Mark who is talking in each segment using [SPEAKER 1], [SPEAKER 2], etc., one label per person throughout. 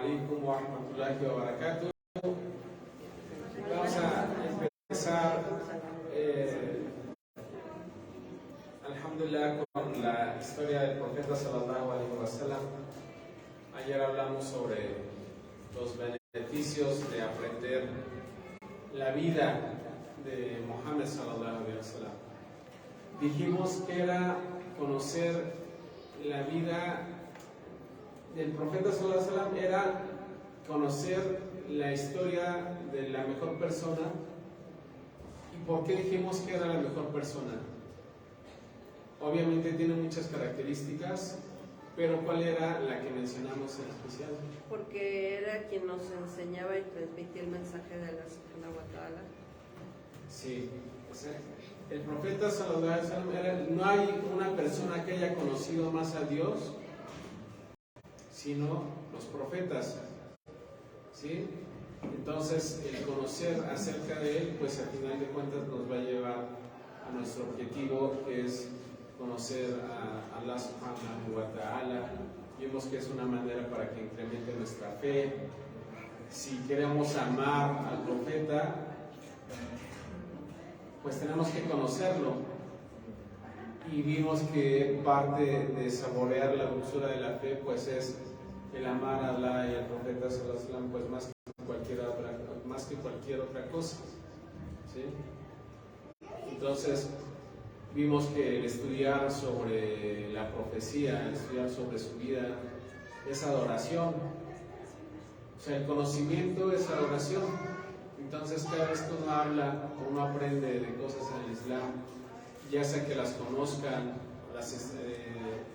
[SPEAKER 1] alaikum wa rahmatullahi wa barakatuh. Vamos a empezar, alhamdulillah, con la historia del profeta sallallahu alaihi wasallam. Ayer hablamos sobre los beneficios de aprender la vida de Muhammad sallallahu alaihi wasallam. Dijimos que era conocer la vida del profeta sallallahu alaihi wasallam, era conocer la historia de la mejor persona. ¿Y por qué dijimos que era la mejor persona? Obviamente tiene muchas características, pero ¿cuál era la que mencionamos en especial?
[SPEAKER 2] Porque era quien nos enseñaba y transmitía el mensaje de Allah subhanahu wa ta'ala.
[SPEAKER 1] Sí, o sea, el profeta sallallahu alaihi wasallam no hay una persona que haya conocido más a Dios sino los profetas, ¿sí? Entonces el conocer acerca de él, pues al final de cuentas nos va a llevar a nuestro objetivo, que es conocer a Allah subhanahu wa ta'ala. Vimos que es una manera para que incremente nuestra fe. Si queremos amar al profeta, pues tenemos que conocerlo. Y vimos que parte de saborear la dulzura de la fe, pues es el amar a Allah y al profeta sallallahu alaihi wasallam, pues más que cualquier otra cosa, ¿sí? Entonces vimos que el estudiar sobre la profecía, el estudiar sobre su vida, es adoración. O sea, el conocimiento es adoración. Entonces cada vez que uno habla, uno aprende de cosas en el Islam, ya sea que las conozcan,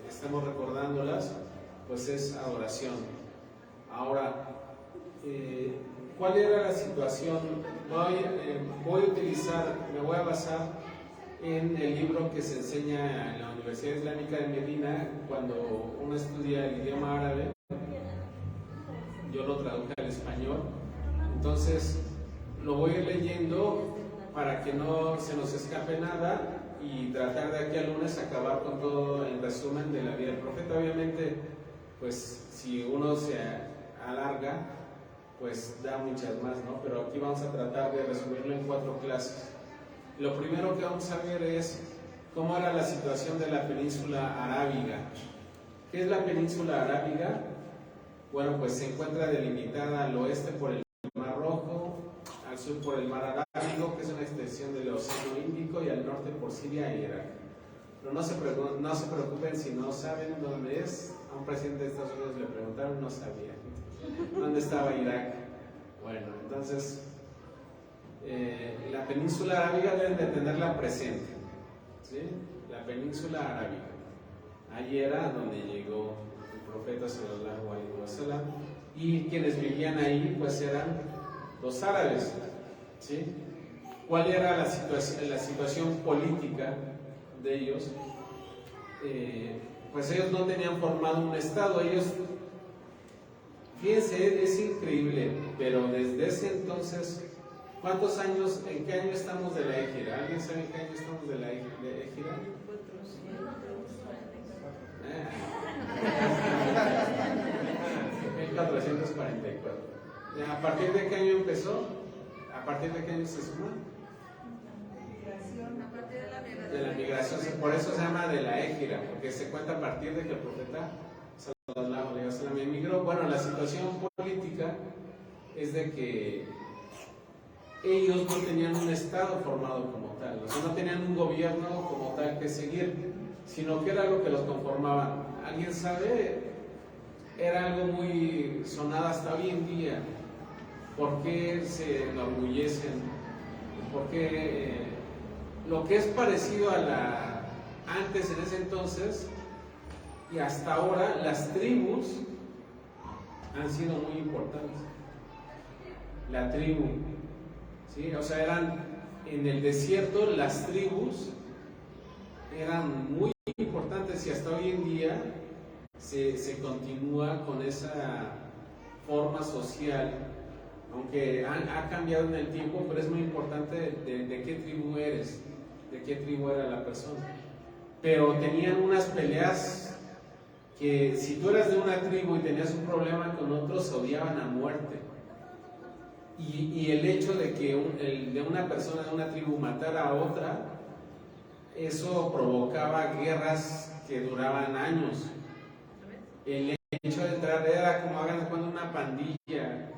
[SPEAKER 1] estamos recordándolas, pues es adoración. Ahora, ¿cuál era la situación? Me voy a basar en el libro que se enseña en la Universidad Islámica de Medina cuando uno estudia el idioma árabe. Yo lo traduje al español, entonces lo voy a ir leyendo para que no se nos escape nada y tratar de aquí al lunes acabar con todo el resumen de la vida del profeta. Obviamente, pues si uno se alarga, pues da muchas más, ¿no? Pero aquí vamos a tratar de resumirlo en 4 clases. Lo primero que vamos a ver es cómo era la situación de la península arábiga. ¿Qué es la península arábiga? Bueno, pues se encuentra delimitada al oeste por el Mar Rojo, al sur por el Mar Arábigo, que es una extensión del Océano Índico, y al norte por Siria e Irak. Pero no se preocupen si no saben dónde es. A un presidente de Estados Unidos le preguntaron, no sabía dónde estaba Irak. Bueno, entonces la península arábiga deben de tenerla presente, ¿sí? La península arábiga, allí era donde llegó el profeta sallallahu alaihi wasallam, y quienes vivían ahí pues eran los árabes, ¿sí? ¿Cuál era la situación política de ellos? Pues ellos no tenían formado un estado. Ellos, fíjense, es increíble, pero desde ese entonces, ¿cuántos años, en qué año estamos de la Égira? ¿Alguien sabe en qué año estamos de la Égira? 1444. ¿A partir de qué año empezó? ¿A partir de qué año se suma? De la migración, por eso se llama de la Égira, porque se cuenta a partir de que el profeta sallallahu alaihi wasallam emigró. Bueno, la situación política es de que ellos no tenían un estado formado como tal, o sea, no tenían un gobierno como tal que seguir, sino que era algo que los conformaban. ¿Alguien sabe? Era algo muy sonado hasta hoy en día. ¿Por qué se enorgullecen? ¿Por qué lo que es parecido a la antes, en ese entonces y hasta ahora, las tribus han sido muy importantes? La tribu, ¿sí? O sea, eran en el desierto, las tribus eran muy importantes, y hasta hoy en día se continúa con esa forma social, aunque ha cambiado en el tiempo, pero es muy importante de qué tribu eres, de qué tribu era la persona. Pero tenían unas peleas que si tú eras de una tribu y tenías un problema con otros, se odiaban a muerte. Y el hecho de que de una persona de una tribu matara a otra, eso provocaba guerras que duraban años. El hecho de entrar era como hagan cuando una pandilla,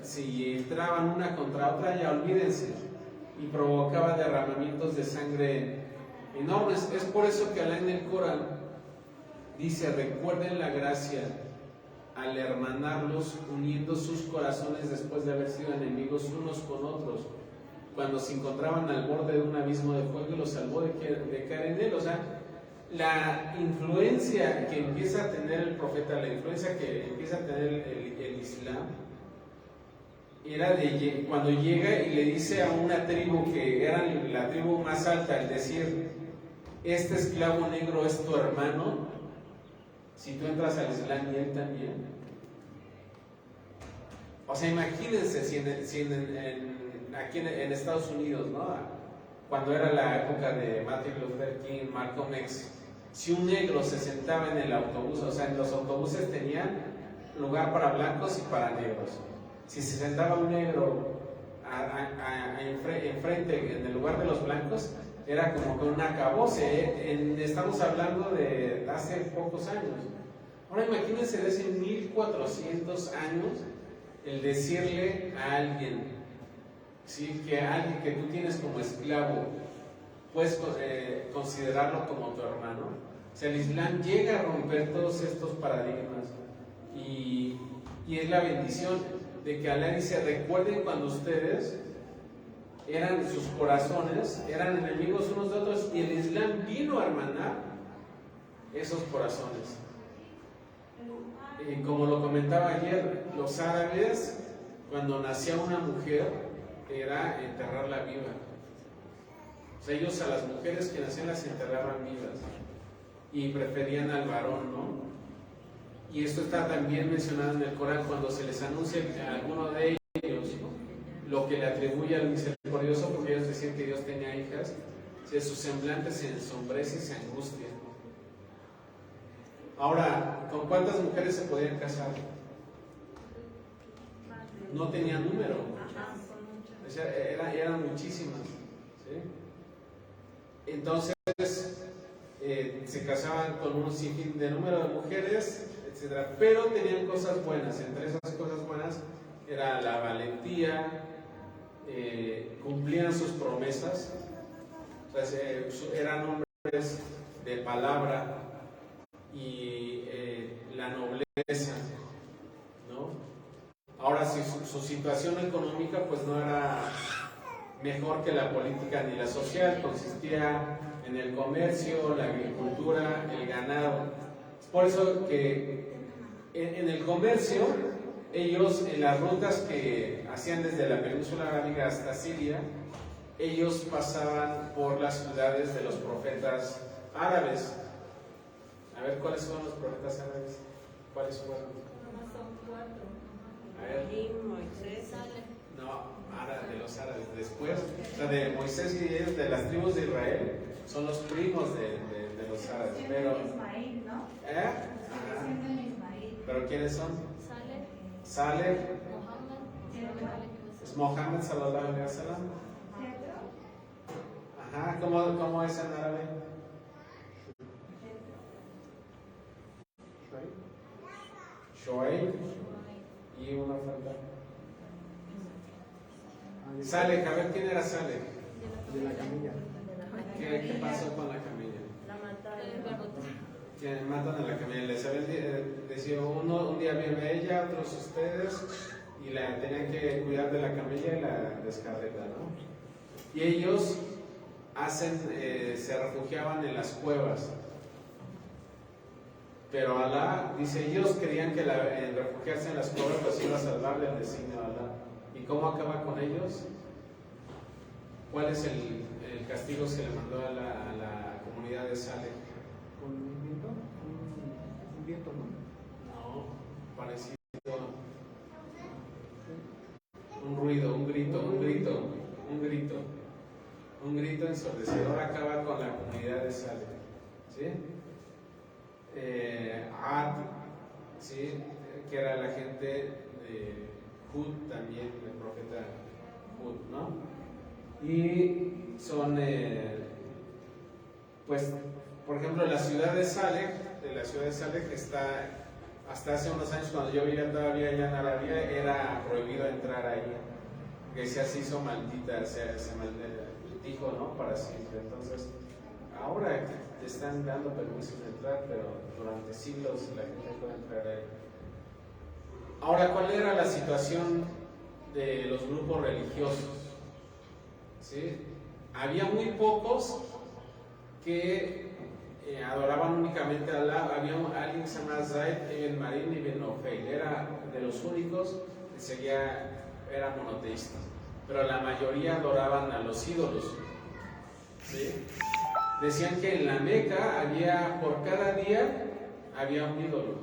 [SPEAKER 1] si entraban una contra otra, ya olvídense, y provocaba derramamientos de sangre enormes. Es por eso que Alá en el Corán dice: recuerden la gracia al hermanarlos, uniendo sus corazones después de haber sido enemigos unos con otros, cuando se encontraban al borde de un abismo de fuego y los salvó de caer en él. O sea, la influencia que empieza a tener el profeta, la influencia que empieza a tener el Islam, era de cuando llega y le dice a una tribu que era la tribu más alta, el decir: este esclavo negro es tu hermano, si tú entras al Islam y él también. O sea, imagínense si aquí en Estados Unidos, ¿no? Cuando era la época de Martin Luther King, Malcolm X, si un negro se sentaba en el autobús, o sea, en los autobuses tenían lugar para blancos y para negros. Si se sentaba un negro enfrente, en el lugar de los blancos, era como que un acabose. Estamos hablando de hace pocos años. Ahora imagínense de hace 1400 años el decirle a alguien, ¿sí? Que alguien que tú tienes como esclavo, puedes considerarlo como tu hermano. O sea, el Islam llega a romper todos estos paradigmas y es la bendición de que Alá dice: recuerden cuando ustedes sus corazones eran enemigos unos de otros, y el Islam vino a hermanar esos corazones. Como lo comentaba ayer, los árabes, cuando nacía una mujer, era enterrarla viva. O sea, ellos a las mujeres que nacían las enterraban vivas y preferían al varón, ¿no? Y esto está también mencionado en el Corán, cuando se les anuncia a alguno de ellos lo que le atribuye al misericordioso, porque ellos decían que Dios tenía hijas, si su semblante se ensombrece y se angustia. Ahora, ¿con cuántas mujeres se podían casar? No tenía número. O sea, eran muchísimas, ¿sí? Entonces, se casaban con un sinfín de número de mujeres, etc. Pero tenían cosas buenas. Entre esas cosas buenas era la valentía, cumplían sus promesas, o sea, eran hombres de palabra, y la nobleza, ¿no? Ahora, si su situación económica pues no era mejor que la política ni la social, consistía en el comercio, la agricultura, el ganado. Es por eso que en el comercio, ellos, en las rutas que hacían desde la península arábiga hasta Siria, ellos pasaban por las ciudades de los profetas árabes. A ver, ¿cuáles son los profetas árabes? ¿Cuáles fueron?
[SPEAKER 3] Son 4.
[SPEAKER 1] A ver.
[SPEAKER 2] Moisés.
[SPEAKER 1] No, de los árabes. Después, o sea, de Moisés y ellos, de las tribus de Israel, son los primos de los árabes. Pero,
[SPEAKER 3] Ismael, ¿no?
[SPEAKER 1] Ajá. ¿Pero quiénes son?
[SPEAKER 4] Saleh,
[SPEAKER 1] Saleh.
[SPEAKER 4] Mohammed,
[SPEAKER 1] Es Mohammed sallallahu alaihi wasallam. Ajá, ¿cómo es en árabe? Shoaib. Y una falta. Saleh, a ver, ¿quién era Saleh?
[SPEAKER 5] De la camilla.
[SPEAKER 1] ¿Qué pasó con la camilla?
[SPEAKER 2] La mataron.
[SPEAKER 1] Que matan a la camilla. Les habían decía un día viene ella, otros ustedes, y la tenían que cuidar de la camilla y la descarretan, ¿no? Y ellos se refugiaban en las cuevas. Pero Alá dice, ellos creían que el refugiarse en las cuevas pues iba a salvar del designio de Alá. ¿Y cómo acaba con ellos? ¿Cuál es el castigo que se le mandó a la comunidad de Saleh?
[SPEAKER 5] ¿Con un viento? Un viento, ¿no?
[SPEAKER 1] No, parecido. Un ruido, un grito ensordecedor acaba con la comunidad de Saleh. ¿Sí? ¿sí? Que era la gente de Hud también, el profeta Hud, ¿no? Y son, pues, por ejemplo, la ciudad de Saleh está, hasta hace unos años cuando yo vivía todavía allá en Arabia, era prohibido entrar ahí, que se hizo maldita, se maldijo, ¿no? Para siempre. Entonces, ahora te están dando permiso de entrar, pero durante siglos la gente puede entrar ahí. Ahora, ¿cuál era la situación de los grupos religiosos? ¿Sí? Había muy pocos que adoraban únicamente a Allah. Había alguien que se llamaba Zaid ibn Marin ibn Nufayl, era de los únicos que era monoteísta, pero la mayoría adoraban a los ídolos. ¿Sí? Decían que en la Meca por cada día había un ídolo.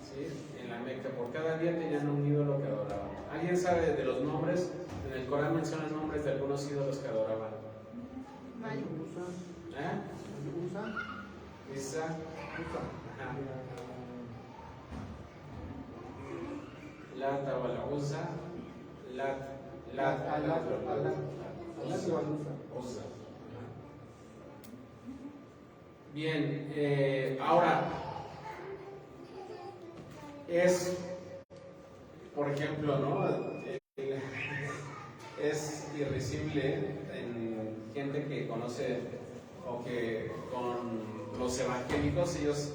[SPEAKER 1] ¿Sí? En la Meca, por cada día tenían un ídolo que adoraban. ¿Alguien sabe de los nombres? En el Corán mencionan nombres de algunos ídolos que adoraban. Isa. Lata wal Uzza. Uzza. Bien, ahora es, por ejemplo, ¿no? Es irrisible en gente que conoce o que con los evangélicos ellos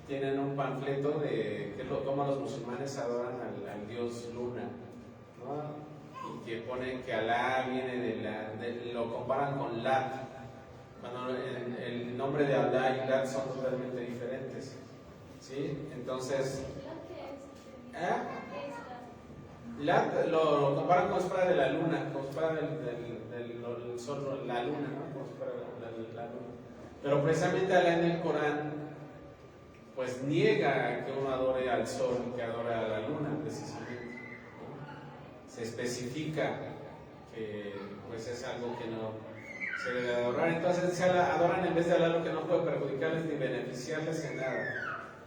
[SPEAKER 1] tienen un panfleto de cómo los musulmanes adoran al dios Luna, ¿no? Y que ponen que Alá viene lo comparan con Lat, cuando el nombre de Alá y Lat son totalmente diferentes, ¿sí? Entonces, Lat lo comparan con espada de la luna, con espada del sol, la luna, ¿no? Como si fuera la luna. Pero precisamente Alá en el Corán, pues niega que uno adore al sol, que adore a la luna, precisamente, ¿no? Se especifica que pues es algo que no se debe adorar. Entonces se adoran en vez de Alá lo que no puede perjudicarles ni beneficiarles en nada.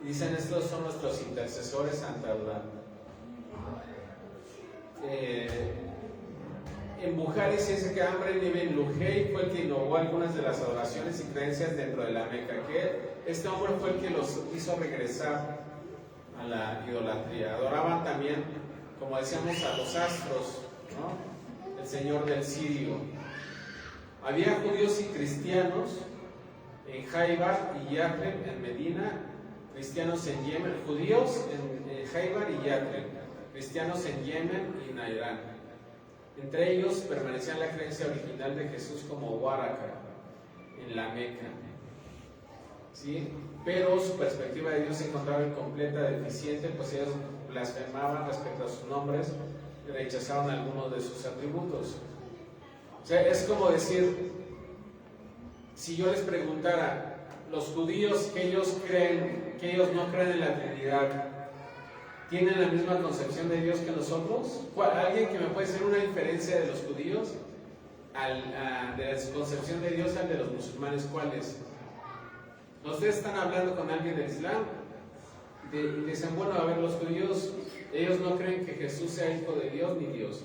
[SPEAKER 1] Y dicen, estos son nuestros intercesores ante Allah. En Bukhari se dice que Amr ibn Luhey fue el que innovó algunas de las adoraciones y creencias dentro de la Meca, que este hombre fue el que los hizo regresar a la idolatría. Adoraban también, como decíamos, a los astros, ¿no? El señor del Sirio. Había judíos y cristianos en Jaibar y Yatreb en Medina, cristianos en Yemen, judíos en Jaibar y Yatreb, cristianos en Yemen y Nairán. Entre ellos permanecían la creencia original de Jesús como Waraka en la Meca, ¿sí? Pero su perspectiva de Dios se encontraba incompleta, deficiente, pues ellos blasfemaban respecto a sus nombres y rechazaban algunos de sus atributos. O sea, es como decir, si yo les preguntara, los judíos que ellos no creen en la Trinidad, ¿tienen la misma concepción de Dios que nosotros? ¿Alguien que me puede hacer una diferencia de los judíos de su concepción de Dios al de los musulmanes? ¿Cuál es? Ustedes están hablando con alguien del Islam y dicen, bueno, a ver, los judíos, ellos no creen que Jesús sea hijo de Dios ni Dios.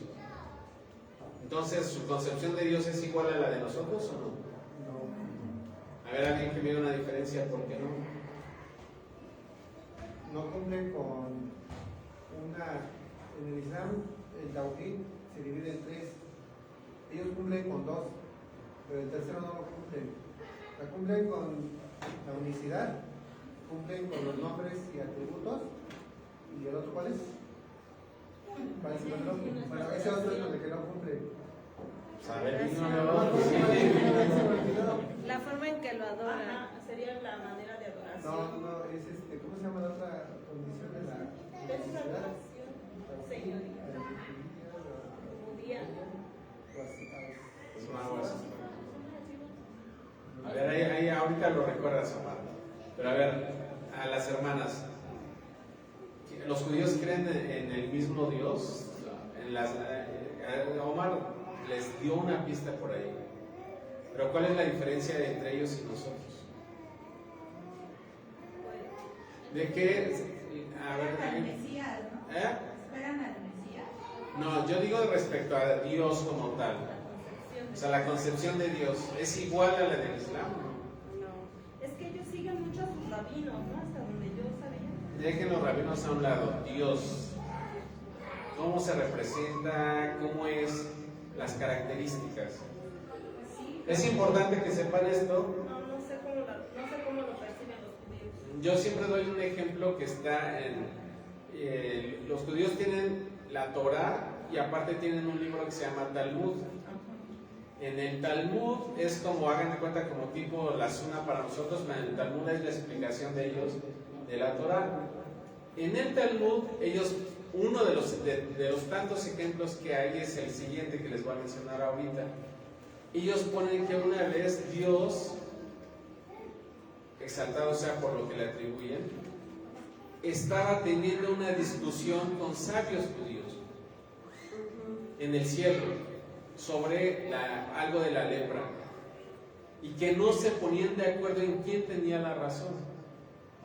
[SPEAKER 1] Entonces, ¿su concepción de Dios es igual a la de nosotros o no? No. A ver, alguien que me diga una diferencia, ¿por qué no?
[SPEAKER 5] No cumplen con en el Islam el Tawhid se divide en tres. Ellos cumplen con dos, pero el tercero no lo cumplen. La cumplen con la unicidad, cumplen con los nombres y atributos. ¿Y el otro cuál es? ¿Cuál es el otro? Bueno, ese otro es el que no cumple.
[SPEAKER 2] La forma en que lo adoran.
[SPEAKER 3] Ajá, sería la manera de adoración.
[SPEAKER 5] No, es ¿cómo se llama la otra condición de la unicidad?
[SPEAKER 3] Señoría. Judía.
[SPEAKER 1] A ver, ahí ahorita lo recuerdas, Omar. Pero a ver, a las hermanas, ¿los judíos creen en el mismo Dios? Omar les dio una pista por ahí. Pero ¿cuál es la diferencia entre ellos y nosotros? De que A ver,
[SPEAKER 3] Esperan al
[SPEAKER 1] ¿eh?
[SPEAKER 3] Mesías, ¿no?
[SPEAKER 1] ¿Eh?
[SPEAKER 3] Esperan al Mesías.
[SPEAKER 1] No, yo digo respecto a Dios como tal. O sea, la concepción de Dios es igual a la del Islam.
[SPEAKER 2] No.
[SPEAKER 3] Es que ellos siguen mucho a sus rabinos, ¿no? Hasta donde yo sabía.
[SPEAKER 1] Dejen los rabinos a un lado. Dios, cómo se representa, cómo es, las características.
[SPEAKER 3] Sí.
[SPEAKER 1] Es importante que sepan esto.
[SPEAKER 3] No sé cómo lo perciben los judíos.
[SPEAKER 1] Yo siempre doy un ejemplo que está en... los judíos tienen la Torah y aparte tienen un libro que se llama Talmud. En el Talmud es como, hagan de cuenta, como tipo la Suna para nosotros, pero en el Talmud es la explicación de ellos de la Torah. En el Talmud, ellos, uno de los tantos ejemplos que hay es el siguiente que les voy a mencionar ahorita. Ellos ponen que una vez Dios, exaltado sea por lo que le atribuyen, estaba teniendo una discusión con sabios judíos en el cielo sobre algo de la lepra y que no se ponían de acuerdo en quién tenía la razón.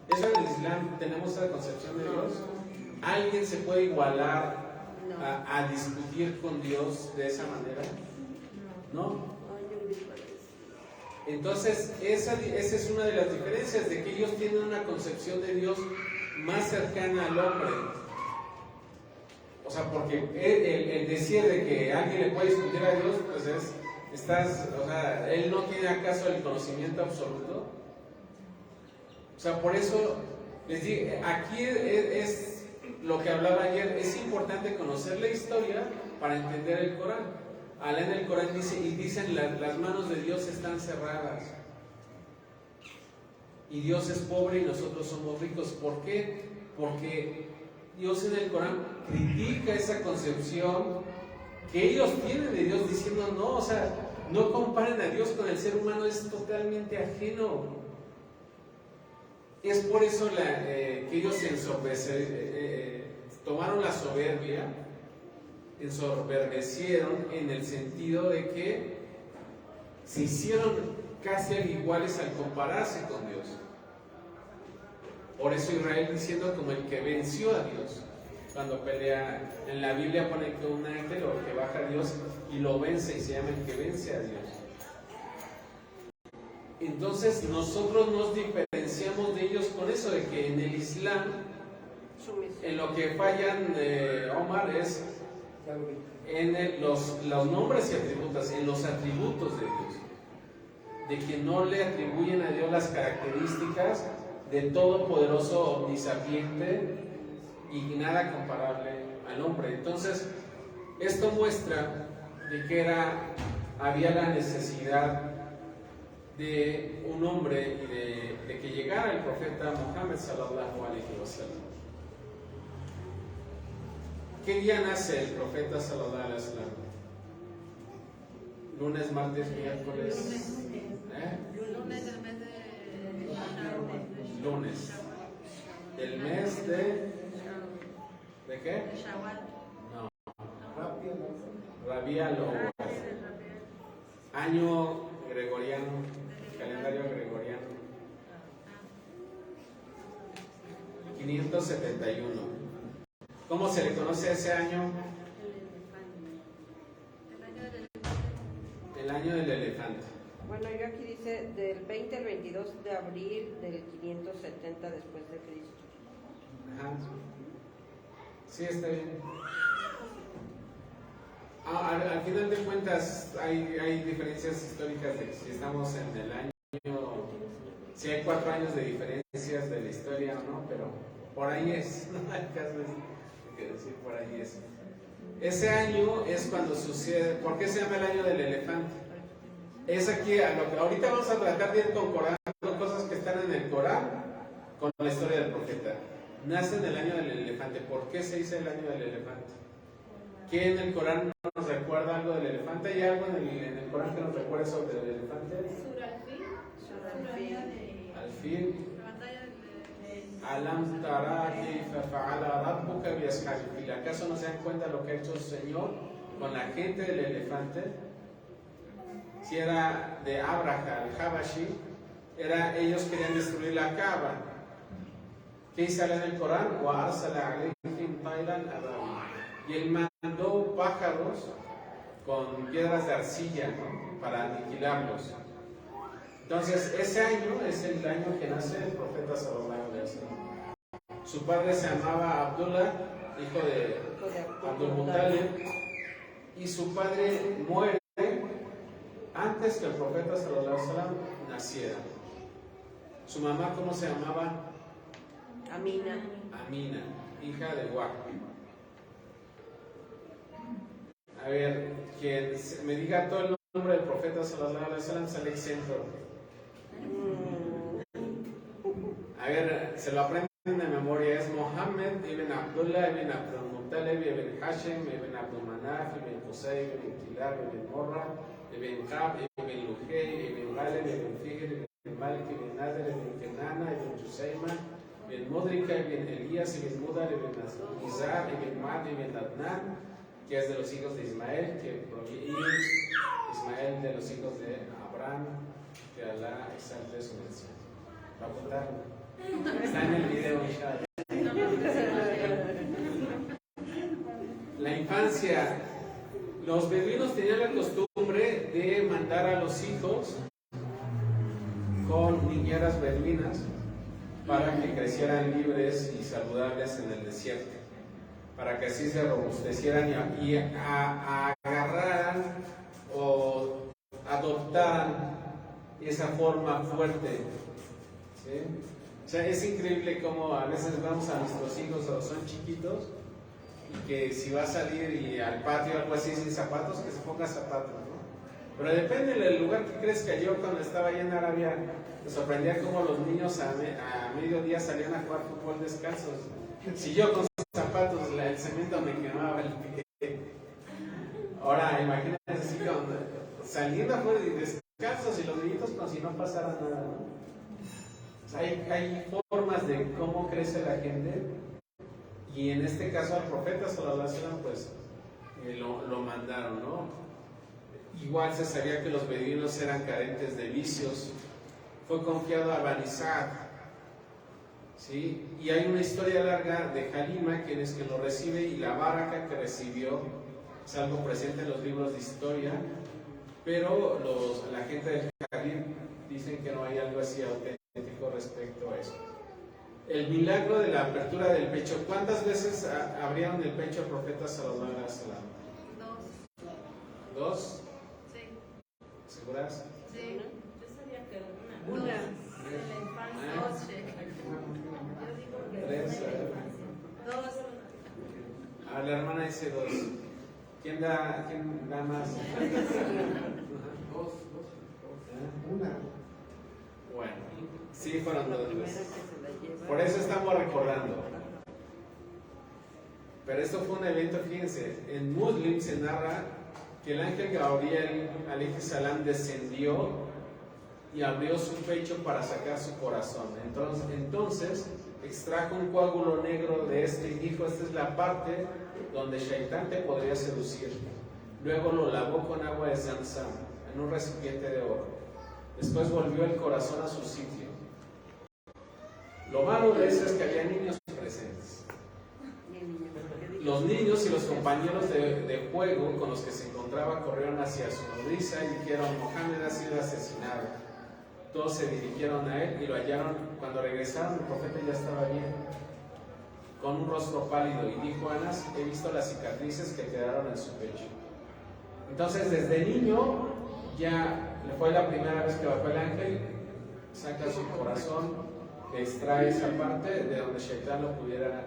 [SPEAKER 1] Eso en el Islam tenemos esa concepción de Dios. ¿Alguien se puede igualar a discutir con Dios de esa manera? No. Entonces, esa es una de las diferencias, de que ellos tienen una concepción de Dios más cercana al hombre. O sea, porque el decir de que alguien le puede discutir a Dios, pues o sea, él no tiene acaso el conocimiento absoluto. O sea, por eso les digo, aquí es lo que hablaba ayer, es importante conocer la historia para entender el Corán. Alá en el Corán dice, y dicen las manos de Dios están cerradas. Y Dios es pobre y nosotros somos ricos. ¿Por qué? Porque Dios en el Corán critica esa concepción que ellos tienen de Dios, diciendo, no, o sea, no comparen a Dios con el ser humano, es totalmente ajeno. Es por eso que ellos tomaron la soberbia, ensoberbecieron en el sentido de que se hicieron casi iguales al compararse con Dios. Por eso Israel diciendo como el que venció a Dios. Cuando pelea, en la Biblia pone que un ángel o que baja a Dios y lo vence y se llama el que vence a Dios. Entonces nosotros nos diferenciamos de ellos con eso, de que en el Islam, en lo que fallan Omar es en los nombres y atributos, en los atributos de Dios, de que no le atribuyen a Dios las características de todopoderoso, omnisapiente y nada comparable al hombre. Entonces, esto muestra de que había la necesidad de un hombre y de que llegara el profeta Muhammad sallallahu alaihi wasallam. ¿Qué día nace el profeta sallallahu alaihi wasallam? Lunes, martes, miércoles.
[SPEAKER 4] Lunes del mes de
[SPEAKER 1] Lunes. Del mes de qué?
[SPEAKER 4] Shawwal.
[SPEAKER 1] No. Rabi al-Awwal. Año gregoriano, calendario gregoriano. 571. ¿Cómo se le conoce a ese año? El año del elefante.
[SPEAKER 2] Bueno, yo aquí dice del 20 al 22 de abril del 570 después de Cristo.
[SPEAKER 1] Ajá. Sí, está bien. Al final de cuentas hay diferencias históricas de que si estamos en el año, si hay 4 años de diferencias de la historia o no, pero por ahí es, no hay caso que decir, por ahí es. Ese año es cuando sucede. ¿Por qué se llama el año del elefante? Es aquí a lo que ahorita vamos a tratar de ir concordando cosas que están en el Corán con la historia del profeta. Nace en el año del elefante. ¿Por qué se dice el año del elefante? ¿Quién en el Corán nos recuerda algo del elefante? ¿Hay algo en el Corán que nos recuerde sobre el elefante? Al fin. Alam tara kayfa fa'ala rabbuka bi ashabil fil. ¿Acaso no se dan cuenta lo que ha hecho el Señor con la gente del elefante? Si era de Abraha, el Habashi, ellos querían destruir la Kaaba. ¿Qué sale en el Corán? Y él mandó pájaros con piedras de arcilla, ¿no?, para aniquilarlos. Entonces, ese año es el año que nace el profeta sallallahu alaihi wasallam. Su padre se llamaba Abdullah, hijo de Abdul Muttalib, y su padre muere antes que el profeta sallallahu alaihi wasallam naciera. Su mamá, ¿cómo se llamaba?
[SPEAKER 2] Amina.
[SPEAKER 1] Amina, hija de Wahb. A ver, quien me diga todo el nombre del profeta sallallahu alaihi wasallam sale exento. A ver, se lo aprenden de memoria. Es Mohammed ibn Abdullah ibn Abdul Muttalib ibn Hashim ibn Abdul Manaf ibn Qusay ibn Kilab ibn Morra ibn Qab ibn Luhay ibn Ghalib ibn Fihr ibn Malik ibn Nadir ibn Kenana ibn Jusayma ibn Mudrika ibn Elías ibn Mudar ibn Izar ibn Mad ibn Adnan, que es de los hijos de Ismael, y Ismael de los hijos de Abraham, que Alá exalte su mención. ¿Va a apuntarlo? Está en el video, inshallah. La infancia. Los beduinos tenían la costumbre de mandar a los hijos con niñeras beduinas para que crecieran libres y saludables en el desierto, para que así se robustecieran y agarraran o adoptaran esa forma fuerte. ¿Sí? O sea, es increíble cómo a veces vamos a nuestros hijos o son chiquitos y que si va a salir y al patio o algo así sin zapatos, que se ponga zapatos, ¿no? Pero depende del lugar que crezca. Yo cuando estaba allá en Arabia me sorprendía cómo los niños a mediodía salían a jugar fútbol descalzos. Si yo con zapatos el cemento me quemaba el pie. Ahora imagínense así como saliendo afuera y descalzos y los niñitos como si no pasara nada, ¿no? O sea, hay formas de cómo crece la gente, y en este caso al profeta sallallahu alaihi wasallam pues lo mandaron, ¿no? Igual se sabía que los beduinos eran carentes de vicios. Fue confiado a Bani Sa'd, ¿sí? Y hay una historia larga de Halima, quien es quien lo recibe, y la baraka que recibió, es algo presente en los libros de historia, pero la gente del Jalib dicen que no hay algo así auténtico respecto a eso. El milagro de la apertura del pecho. ¿Cuántas veces abrieron el pecho al profeta sallallahu alaihi wasallam? ¿Dos?
[SPEAKER 4] Sí.
[SPEAKER 1] ¿Seguras?
[SPEAKER 4] Sí.
[SPEAKER 3] Yo sabía que
[SPEAKER 2] Una.
[SPEAKER 3] de la infancia.
[SPEAKER 4] Dos, sí.
[SPEAKER 3] Yo digo que
[SPEAKER 1] Tres,
[SPEAKER 3] una de la infancia.
[SPEAKER 4] Dos.
[SPEAKER 1] A la hermana dice dos. ¿Quién da más?
[SPEAKER 5] Una.
[SPEAKER 1] Bueno, sí fueron
[SPEAKER 2] La
[SPEAKER 1] dos
[SPEAKER 2] primera
[SPEAKER 1] veces.
[SPEAKER 2] que se la lleva.
[SPEAKER 1] Por eso estamos recordando. Pero esto fue un evento, fíjense, en Muslim se narra que el ángel Gabriel alayhi salam descendió y abrió su pecho para sacar su corazón. Entonces extrajo un coágulo negro de este y dijo: esta es la parte donde Shaitán te podría seducir. Luego lo lavó con agua de Zamzam en un recipiente de oro. Después volvió el corazón a su sitio. Lo malo de eso es que había niños presentes. Los niños y los compañeros de juego con los que se encontraba corrieron hacia su nodriza y dijeron: Mohammed ha sido asesinado. Todos se dirigieron a él y lo hallaron. Cuando regresaron, el profeta ya estaba bien, con un rostro pálido, y dijo: Anas, he visto las cicatrices que quedaron en su pecho. Entonces, desde niño, ya fue la primera vez que bajó el ángel, saca su corazón, extrae esa parte de donde Shaitán lo pudiera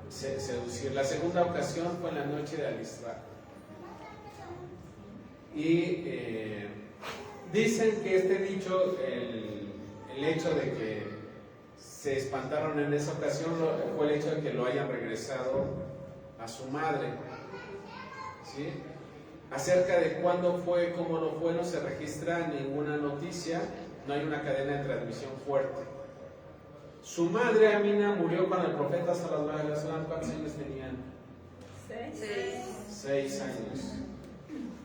[SPEAKER 1] seducir. La segunda ocasión fue en la noche de Al-Isra. Y dicen que este dicho, el hecho de que se espantaron en esa ocasión, fue el hecho de que lo hayan regresado a su madre, ¿sí? Acerca de cuándo fue, cómo lo fue, no se registra ninguna noticia, no hay una cadena de transmisión fuerte. Su madre Amina murió cuando el profeta sallallahu alaihi wasallam, ¿cuántos años tenían? 6 años.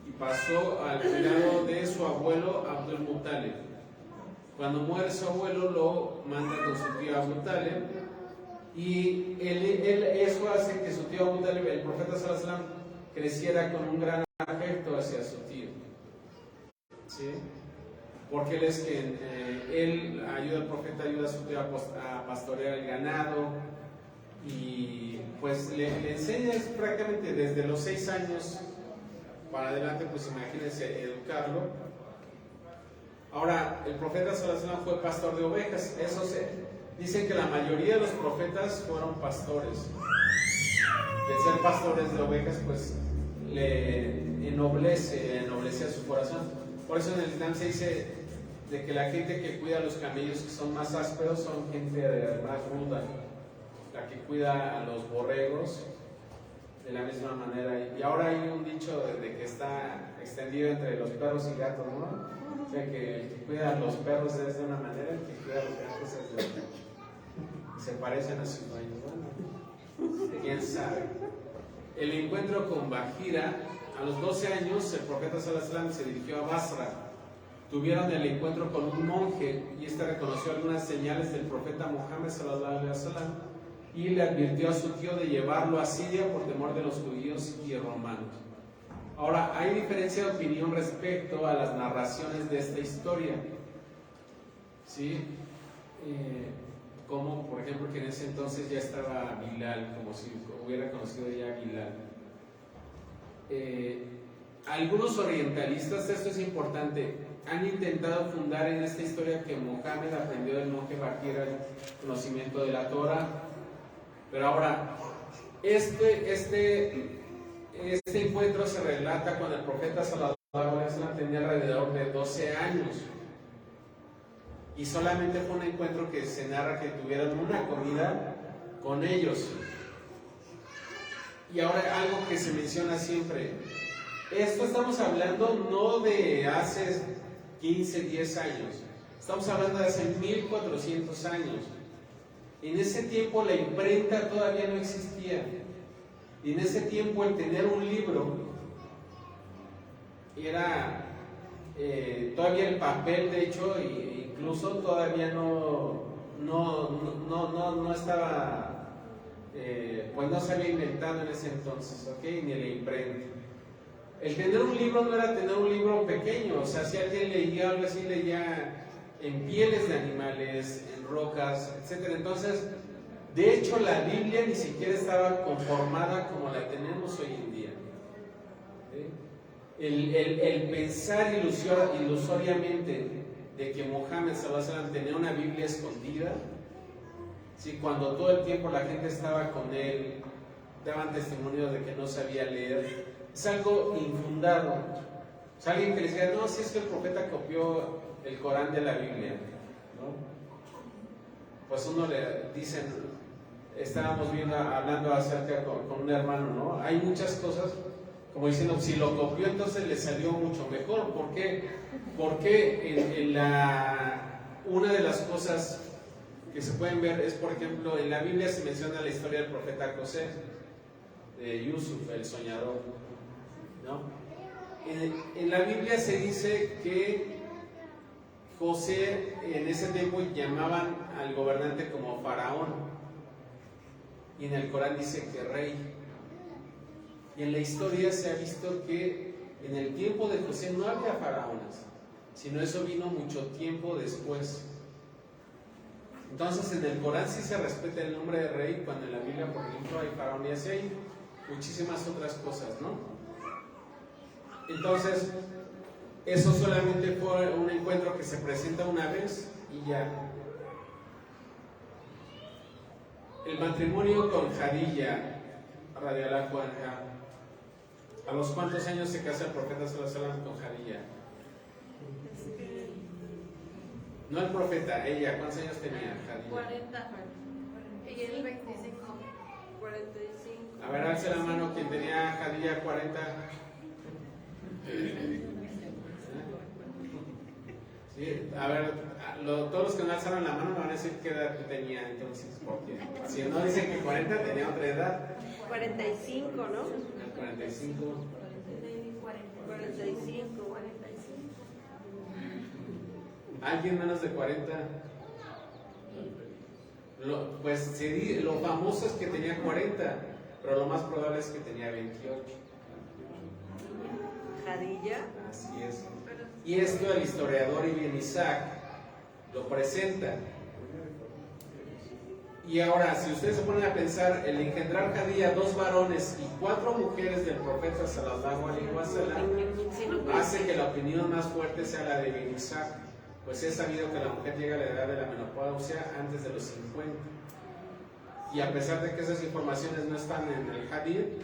[SPEAKER 1] Y pasó al cuidado de su abuelo Abdul Muttalib. Cuando muere su abuelo, lo manda con su tío Abu Talib Y eso hace que su tío Abu Talib, el profeta sallallahu alaihi wasallam, creciera con un gran afecto hacia su tío. ¿Sí? Porque él es quien, él ayuda al profeta, ayuda a su tío a pastorear el ganado y pues le enseña prácticamente desde los 6 años para adelante, pues imagínense educarlo. Ahora, el profeta sallallahu alaihi wasallam fue pastor de ovejas. Dicen que la mayoría de los profetas fueron pastores. De ser pastores de ovejas, pues le ennoblecía su corazón. Por eso en el Islam se dice de que la gente que cuida a los camellos que son más ásperos son gente más ruda. La que cuida a los borregos de la misma manera. Y ahora hay un dicho de que está extendido entre los perros y gatos, ¿no? O sea, que el que cuida a los perros es de una manera, el que cuida a los gatos es de otra. Se parecen a sus dueños, bueno, quién sabe. El encuentro con Bajira, a los 12 años, el profeta sallallahu alaihi wasallam se dirigió a Basra. Tuvieron el encuentro con un monje y este reconoció algunas señales del profeta Muhammad sallallahu alaihi wasallam y le advirtió a su tío de llevarlo a Siria por temor de los judíos y romanos. Ahora, hay diferencia de opinión respecto a las narraciones de esta historia. ¿Sí? Como, por ejemplo, que en ese entonces ya estaba Bilal, como si hubiera conocido ya a Bilal. Algunos orientalistas, esto es importante, han intentado fundar en esta historia que Mohammed aprendió del monje Bajira el conocimiento de la Torah. Pero ahora, este encuentro se relata cuando el profeta sallallahu alaihi wasallam tenía alrededor de 12 años. Y solamente fue un encuentro que se narra que tuvieron una comida con ellos. Y ahora algo que se menciona siempre. Esto estamos hablando no de hace 15, 10 años. Estamos hablando de hace 1400 años. En ese tiempo la imprenta todavía no existía. Y en ese tiempo el tener un libro era todavía el papel, de hecho, incluso todavía no estaba, pues no se había inventado en ese entonces, ¿ok? Ni la imprenta. El tener un libro no era tener un libro pequeño, o sea, si alguien leía algo así, leía en pieles de animales, en rocas, etc. Entonces, de hecho, la Biblia ni siquiera estaba conformada como la tenemos hoy en día. El pensar ilusoriamente de que Mohammed sallallahu alaihi wasallam tenía una Biblia escondida, ¿sí? Cuando todo el tiempo la gente estaba con él, daban testimonio de que no sabía leer, es algo infundado. O sea, alguien que les diga, no, si es que el profeta copió el Corán de la Biblia, ¿no? Pues uno le dicen, estábamos hablando acerca con un hermano, ¿no? Hay muchas cosas, como diciendo, si lo copió entonces le salió mucho mejor. ¿Por qué? Porque una de las cosas que se pueden ver es, por ejemplo, en la Biblia se menciona la historia del profeta José, de Yusuf, el soñador, ¿no? En la Biblia se dice que José, en ese tiempo llamaban al gobernante como faraón, y en el Corán dice que rey. Y en la historia se ha visto que en el tiempo de José no había faraones, sino eso vino mucho tiempo después. Entonces en el Corán sí se respeta el nombre de rey, cuando en la Biblia, por ejemplo, hay faraón, y así hay muchísimas otras cosas, ¿no? Entonces, eso solamente fue un encuentro que se presenta una vez y ya. El matrimonio con Khadija radhiyallahu anha. ¿A los cuántos años se casa el profeta sallallahu alaihi wasallam con Khadija? No el profeta, ella, ¿cuántos años tenía Khadija?
[SPEAKER 4] 40. Y él 25.
[SPEAKER 2] 45.
[SPEAKER 1] A ver, alce la mano quien tenía Khadija 40. Sí, a ver, todos los que no alzaron la mano me van a decir qué edad tenía entonces, porque si no dicen que 40 tenía otra edad.
[SPEAKER 2] 45, ¿no?
[SPEAKER 1] 45.
[SPEAKER 2] 45.
[SPEAKER 1] ¿Alguien menos de 40? Pues lo famoso es que tenía 40, pero lo más probable es que tenía 28.
[SPEAKER 2] Jadilla.
[SPEAKER 1] Así es. Y esto el historiador Ibn Isaac lo presenta. Y ahora, si ustedes se ponen a pensar, el engendrar Jadilla 2 varones y 4 mujeres del profeta sallallahu alaihi wasallam hace que la opinión más fuerte sea la de Ibn Isaac, pues es sabido que la mujer llega a la edad de la menopausia antes de los 50. Y a pesar de que esas informaciones no están en el hadith,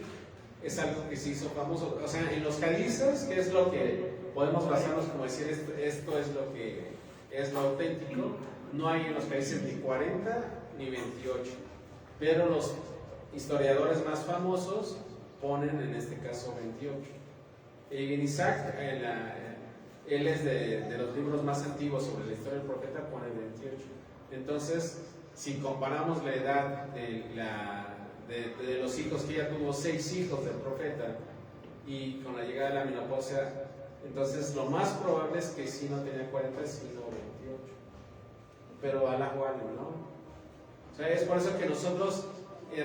[SPEAKER 1] es algo que se hizo famoso. O sea, en los hadices, que es lo que podemos basarnos como decir, esto es lo que es lo auténtico, no hay en los hadices ni 40 ni 28. Pero los historiadores más famosos ponen en este caso 28. Ibn Isaac, él es de los libros más antiguos sobre la historia del profeta, pone 28. Entonces, si comparamos la edad de los hijos, que ella tuvo 6 hijos del profeta, y con la llegada de la menopausia, entonces lo más probable es que sí no tenía 40, sino 28. Pero Allahu Alam, ¿no? O sea, es por eso que nosotros,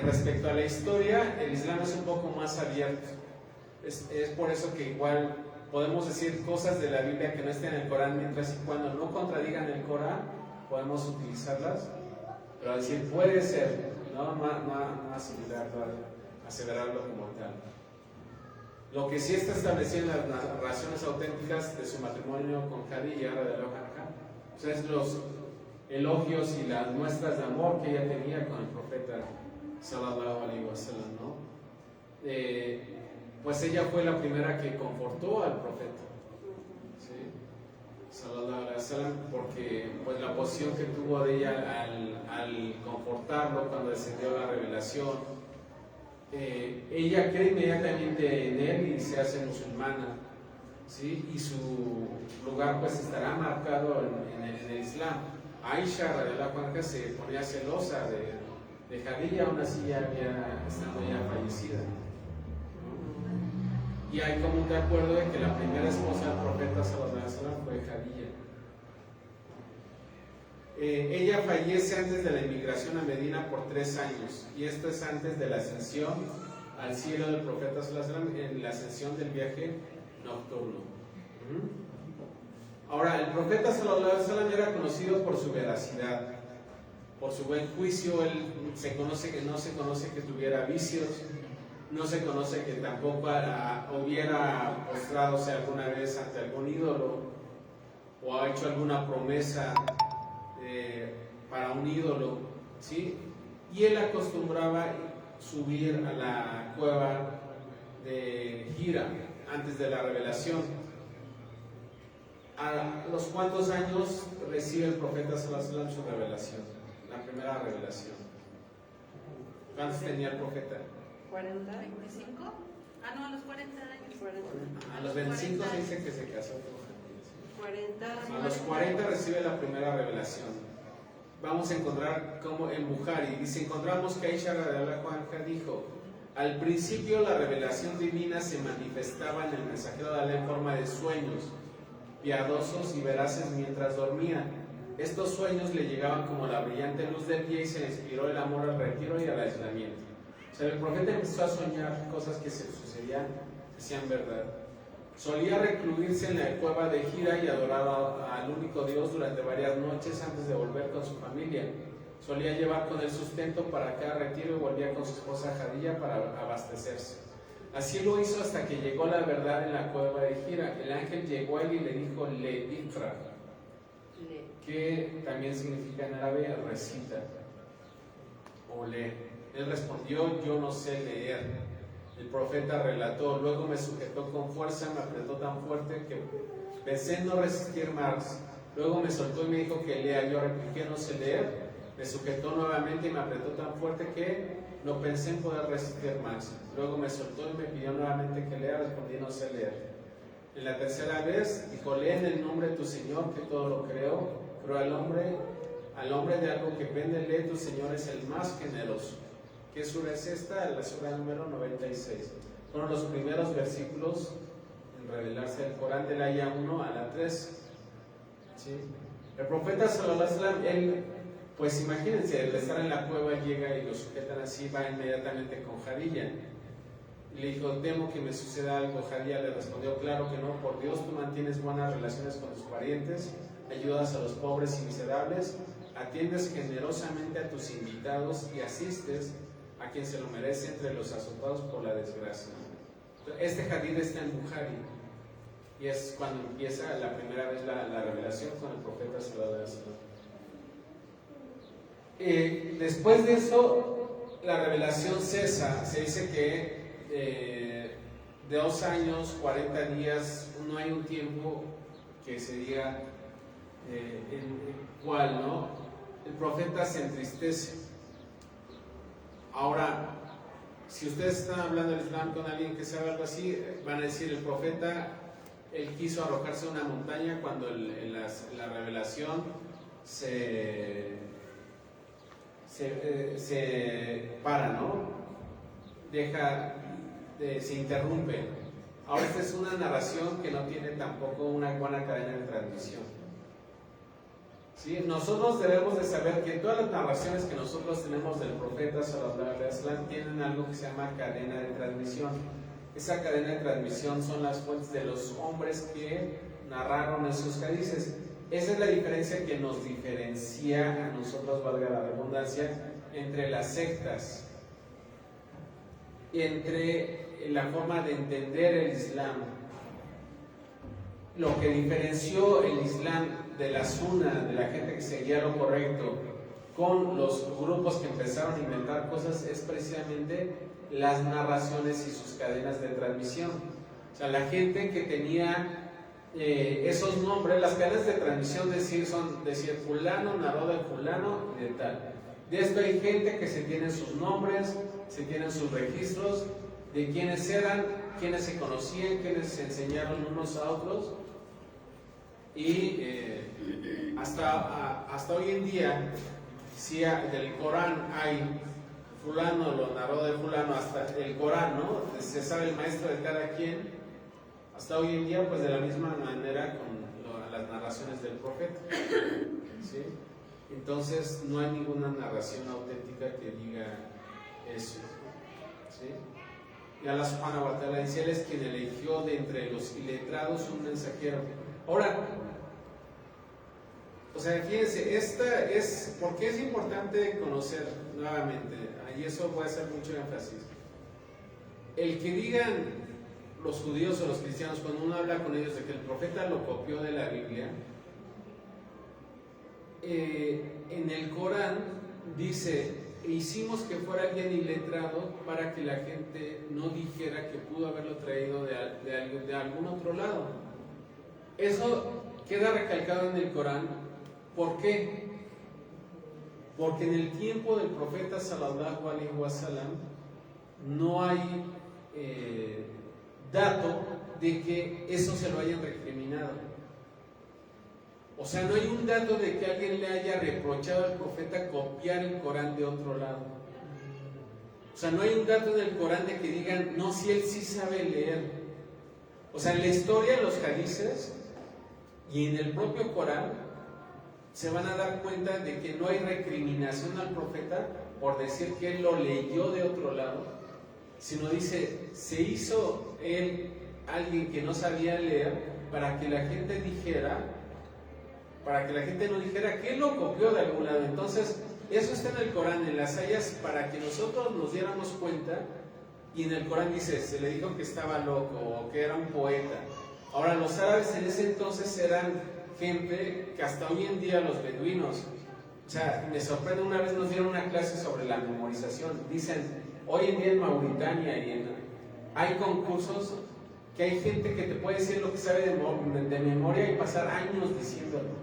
[SPEAKER 1] respecto a la historia, el Islam es un poco más abierto. Es por eso que igual podemos decir cosas de la Biblia que no estén en el Corán, mientras y cuando no contradigan el Corán, podemos utilizarlas. Pero decir, puede ser, no aseverarlo como tal. Lo que sí está establecido en las narraciones auténticas de su matrimonio con Jadilla, o sea, es los elogios y las muestras de amor que ella tenía con el profeta sallallahu alaihi wasallam, ¿no? Pues ella fue la primera que confortó al profeta, ¿sí? Sallallahu alaihi wasallam, porque pues la posición que tuvo de ella al confortarlo cuando descendió la revelación, ella cree inmediatamente en él y se hace musulmana, ¿sí? Y su lugar pues estará marcado en el Islam. Aisha radiallahu anha se ponía celosa de Jadilla, aún así estando ya fallecida. Y hay común de acuerdo de que la primera esposa del profeta sallallahu alaihi wasallam fue Jadilla. Ella fallece antes de la inmigración a Medina por 3 años, y esto es antes de la ascensión al cielo del profeta sallallahu alaihi wasallam, en la ascensión del viaje nocturno. Ahora, el profeta sallallahu alaihi wasallam era conocido por su veracidad, por su buen juicio. Él no se conoce que tuviera vicios, no se conoce que tampoco hubiera postradose alguna vez ante algún ídolo o ha hecho alguna promesa para un ídolo, ¿sí? Y él acostumbraba subir a la cueva de Hira antes de la revelación. A los cuantos años recibe el profeta sallallahu alaihi wasallam su revelación, la primera revelación. ¿Cuántos tenía el profeta?
[SPEAKER 2] 40.
[SPEAKER 4] ¿25? Ah, no, a los 40 años.
[SPEAKER 2] 40.
[SPEAKER 1] A los 25 se dice que se casó.
[SPEAKER 2] 40.
[SPEAKER 1] A los 40 recibe la primera revelación. Vamos a encontrar como en Bukhari dice, encontramos que Aisha radiallahu anha dijo, al principio la revelación divina se manifestaba en el mensajero de Allah en forma de sueños piadosos y veraces mientras dormía. Estos sueños le llegaban como la brillante luz del día y se le inspiró el amor al retiro y al aislamiento. O sea, el profeta empezó a soñar cosas que se sucedían, que sean verdad. Solía recluirse en la cueva de Hira y adoraba al único Dios durante varias noches antes de volver con su familia. Solía llevar con él sustento para cada retiro y volvía con su esposa Jadilla para abastecerse. Así lo hizo hasta que llegó la verdad en la cueva de Hira. El ángel llegó a él y le dijo, le ikra, que también significa en árabe recita o lee. Él respondió, yo no sé leer. El profeta relató, luego me sujetó con fuerza, me apretó tan fuerte que pensé en no resistir más. Luego me soltó y me dijo que lea. Yo repliqué, no sé leer. Me sujetó nuevamente y me apretó tan fuerte que no pensé en poder resistir más. Luego me soltó y me pidió nuevamente que lea. Respondí, no sé leer. En la tercera vez dijo, lee en el nombre de tu Señor que todo lo creó, pero al hombre de algo que pende, lee, tu Señor es el más generoso. ¿Qué sura es esta? La sura número 96. Fueron los primeros versículos en revelarse del Corán, de la ayah 1 a la 3. ¿Sí? El profeta sallallahu alaihi wasallam, él Pues imagínense, el estar en la cueva llega y lo sujetan así, va inmediatamente con Jadilla. Y le dijo, temo que me suceda algo. Jadilla le respondió, claro que no, por Dios tú mantienes buenas relaciones con tus parientes, ayudas a los pobres y miserables, atiendes generosamente a tus invitados y asistes a quien se lo merece entre los azotados por la desgracia. Este Jadid está en Bukhari y es cuando empieza la primera vez la revelación con el profeta sallallahu alaihi wasallam. Después de eso, la revelación cesa. Se dice que de 2 años, 40 días, no hay un tiempo que se diga en cuál, ¿no? El profeta se entristece. Ahora, si ustedes están hablando del Islam con alguien que sabe algo así, van a decir, el profeta, él quiso arrojarse a una montaña cuando la revelación se para, ¿no? Se interrumpe. Ahora, esta es una narración que no tiene tampoco una buena cadena de transmisión. ¿Sí? Nosotros debemos de saber que todas las narraciones que nosotros tenemos del profeta sallallahu alaihi wasallam tienen algo que se llama cadena de transmisión. Esa cadena de transmisión son las fuentes de los hombres que narraron esos hadices. Esa es la diferencia que nos diferencia a nosotros, valga la redundancia, entre las sectas, entre la forma de entender el Islam. Lo que diferenció el Islam de la Sunna, de la gente que seguía lo correcto, con los grupos que empezaron a inventar cosas, es precisamente las narraciones y sus cadenas de transmisión. O sea, la gente que tenía esos nombres, las cadenas de transmisión son decir fulano narró de fulano y de tal. De esto hay gente que se tienen sus nombres, se tienen sus registros de quiénes eran, quiénes se conocían, quiénes se enseñaron unos a otros. Y hasta hoy en día, si del Corán hay fulano lo narró de fulano, hasta el Corán, ¿no? Se sabe el maestro de cada quien. Hasta hoy en día, pues de la misma manera con las narraciones del profeta. ¿Sí? Entonces, no hay ninguna narración auténtica que diga eso. ¿Sí? Y Allah subhanahu wa ta'ala dice, Él es quien eligió de entre los iletrados un mensajero. Ahora, o sea, fíjense, esta es, porque es importante conocer nuevamente, y eso voy a hacer mucho énfasis. El que digan los judíos o los cristianos, cuando uno habla con ellos de que el profeta lo copió de la Biblia, en el Corán dice, hicimos que fuera alguien iletrado para que la gente no dijera que pudo haberlo traído de algún otro lado. Eso queda recalcado en el Corán. ¿Por qué? Porque en el tiempo del profeta sallallahu alaihi wasallam no hay dato de que eso se lo hayan recriminado. O sea, no hay un dato de que alguien le haya reprochado al profeta copiar el Corán de otro lado. O sea, no hay un dato en el Corán de que digan, no, si él sí sabe leer. O sea, en la historia de los hadices y en el propio Corán se van a dar cuenta de que no hay recriminación al profeta por decir que él lo leyó de otro lado, sino dice, se hizo él alguien que no sabía leer para que la gente dijera, para que la gente no dijera que él lo copió de algún lado. Entonces, eso está en el Corán, en las ayas, para que nosotros nos diéramos cuenta. Y en el Corán dice, se le dijo que estaba loco o que era un poeta. Ahora, los árabes en ese entonces eran gente que hasta hoy en día los beduinos, o sea, me sorprende, una vez nos dieron una clase sobre la memorización. Dicen, hoy en día en Mauritania hay concursos que hay gente que te puede decir lo que sabe de memoria y pasar años diciéndolo.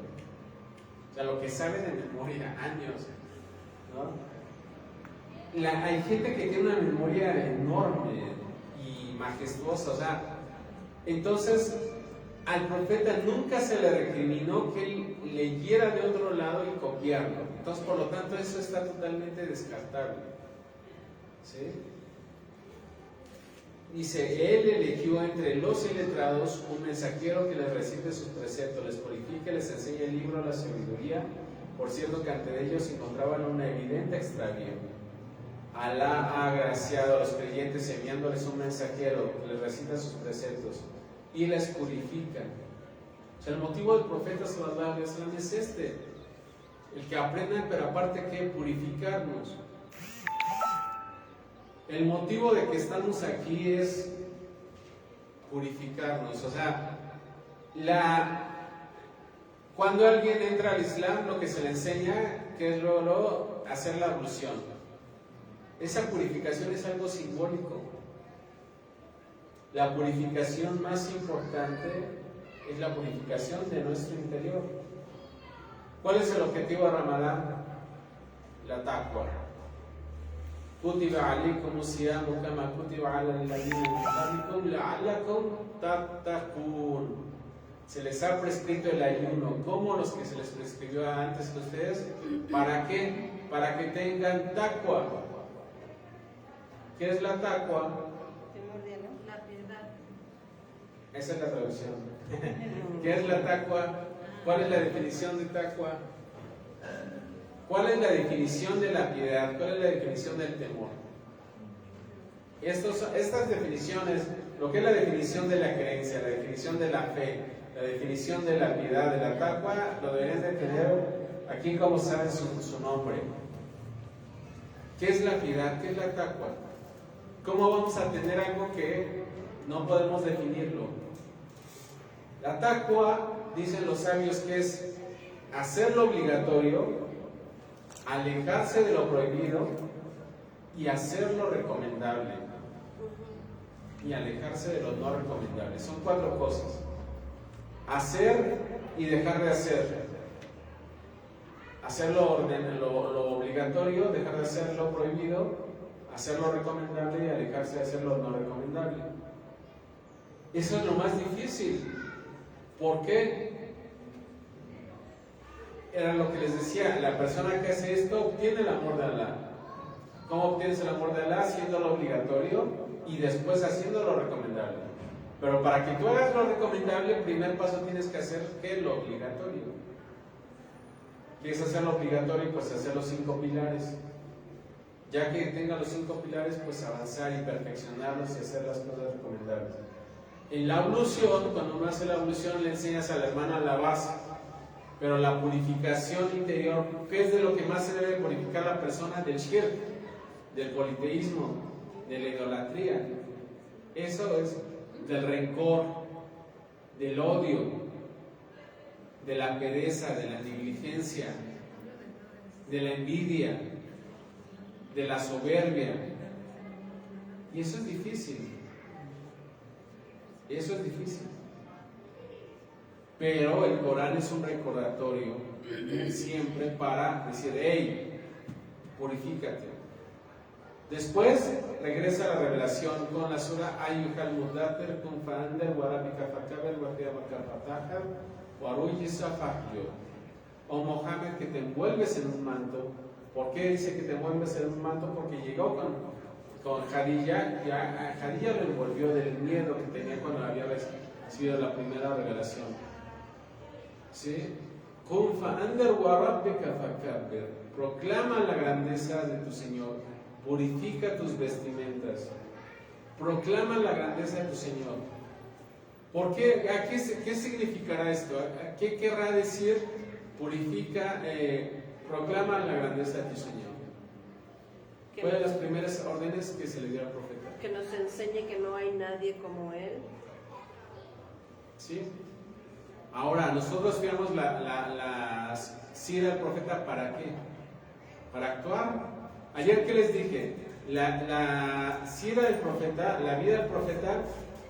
[SPEAKER 1] O sea, lo que sabe de memoria, años, ¿no? Hay gente que tiene una memoria enorme y majestuosa. O sea, entonces al profeta nunca se le recriminó que él leyera de otro lado y copiarlo. Entonces, por lo tanto, eso está totalmente descartable. ¿Sí? Dice, él eligió entre los iletrados un mensajero que les recite sus preceptos, les purifique, les enseñe el libro, la sabiduría, Por cierto que ante ellos encontraban un evidente extravío. Alá ha agraciado a los creyentes enviándoles un mensajero que les recita sus preceptos y les purifica. O sea, el motivo del profeta sallallahu alaihi wasallam es este: el que aprendan, pero aparte que purificarnos. El motivo de que estamos aquí es purificarnos. O sea, cuando alguien entra al Islam, lo que se le enseña, que es luego hacer la ablución. Esa purificación es algo simbólico. La purificación más importante es la purificación de nuestro interior. ¿Cuál es el objetivo de Ramadán? La taqwa. Kutiba alaykum siyamu kama kutiba ala alladhina min qablikum la'allakum tattaqun. Se les ha prescrito el ayuno, como los que se les prescribió antes que ustedes. ¿Para qué? Para que tengan taqwa. ¿Qué es la taqwa?
[SPEAKER 4] La piedad.
[SPEAKER 1] Esa es la traducción. ¿Qué es la taqwa? ¿Cuál es la definición de taqwa? ¿Cuál es la definición de la piedad? ¿Cuál es la definición del temor? Estas definiciones, lo que es la definición de la creencia, la definición de la fe, la definición de la piedad, de la taqwa, lo deberían de tener aquí como saben su nombre. ¿Qué es la piedad? ¿Qué es la taqwa? ¿Cómo vamos a tener algo que no podemos definirlo? La taqwa, dicen los sabios, que es hacerlo obligatorio, alejarse de lo prohibido y hacerlo recomendable. Y alejarse de lo no recomendable. Son 4 cosas: hacer y dejar de hacer, hacer lo obligatorio, dejar de hacer lo prohibido, hacer lo recomendable y alejarse de hacer lo no recomendable. Eso es lo más difícil. ¿Por qué? Era lo que les decía: la persona que hace esto obtiene el amor de Alá. ¿Cómo obtienes el amor de Alá? Haciéndolo obligatorio y después haciendo lo recomendable. Pero para que tú hagas lo recomendable, el primer paso tienes que hacer ¿qué? Lo obligatorio. ¿Quieres hacer lo obligatorio? Pues hacer los 5 pilares. Ya que tenga los 5 pilares, pues avanzar y perfeccionarlos y hacer las cosas recomendables. En la ablución, cuando uno hace la ablución, le enseñas al hermano la base. Pero la purificación interior, ¿qué es de lo que más se debe purificar la persona? Del shirk, del politeísmo, de la idolatría. Eso es del rencor, del odio, de la pereza, de la negligencia, de la envidia, de la soberbia. Y eso es difícil. Eso es difícil. Pero el Corán es un recordatorio siempre para decir: hey, purifícate. Después regresa la revelación con la sura Ayyuhal Mudaththir Qum Fa'andhir wa Rabbika Fakabbir wa Thiyabaka Fatahhir wa Rujza Fahjur. Oh Mohammed, que te envuelves en un manto. ¿Por qué dice que te envuelves en un manto? Porque llegó con Khadija, ya a Khadija lo envolvió del miedo que tenía cuando había recibido la primera revelación. ¿Sí? Qum Fa'andhir wa Rabbika Fakabbir. Proclama la grandeza de tu Señor. Purifica tus vestimentas. Proclama la grandeza de tu Señor. ¿Por qué? ¿Qué significará esto? ¿Qué querrá decir purifica, proclama la grandeza de tu Señor? Fue de las primeras órdenes que se le dio al profeta.
[SPEAKER 2] Que nos enseñe que no hay nadie como Él.
[SPEAKER 1] ¿Sí? Ahora, nosotros veamos la sira del profeta, ¿para qué? Para actuar. Ayer que les dije, la sira del profeta, la vida del profeta,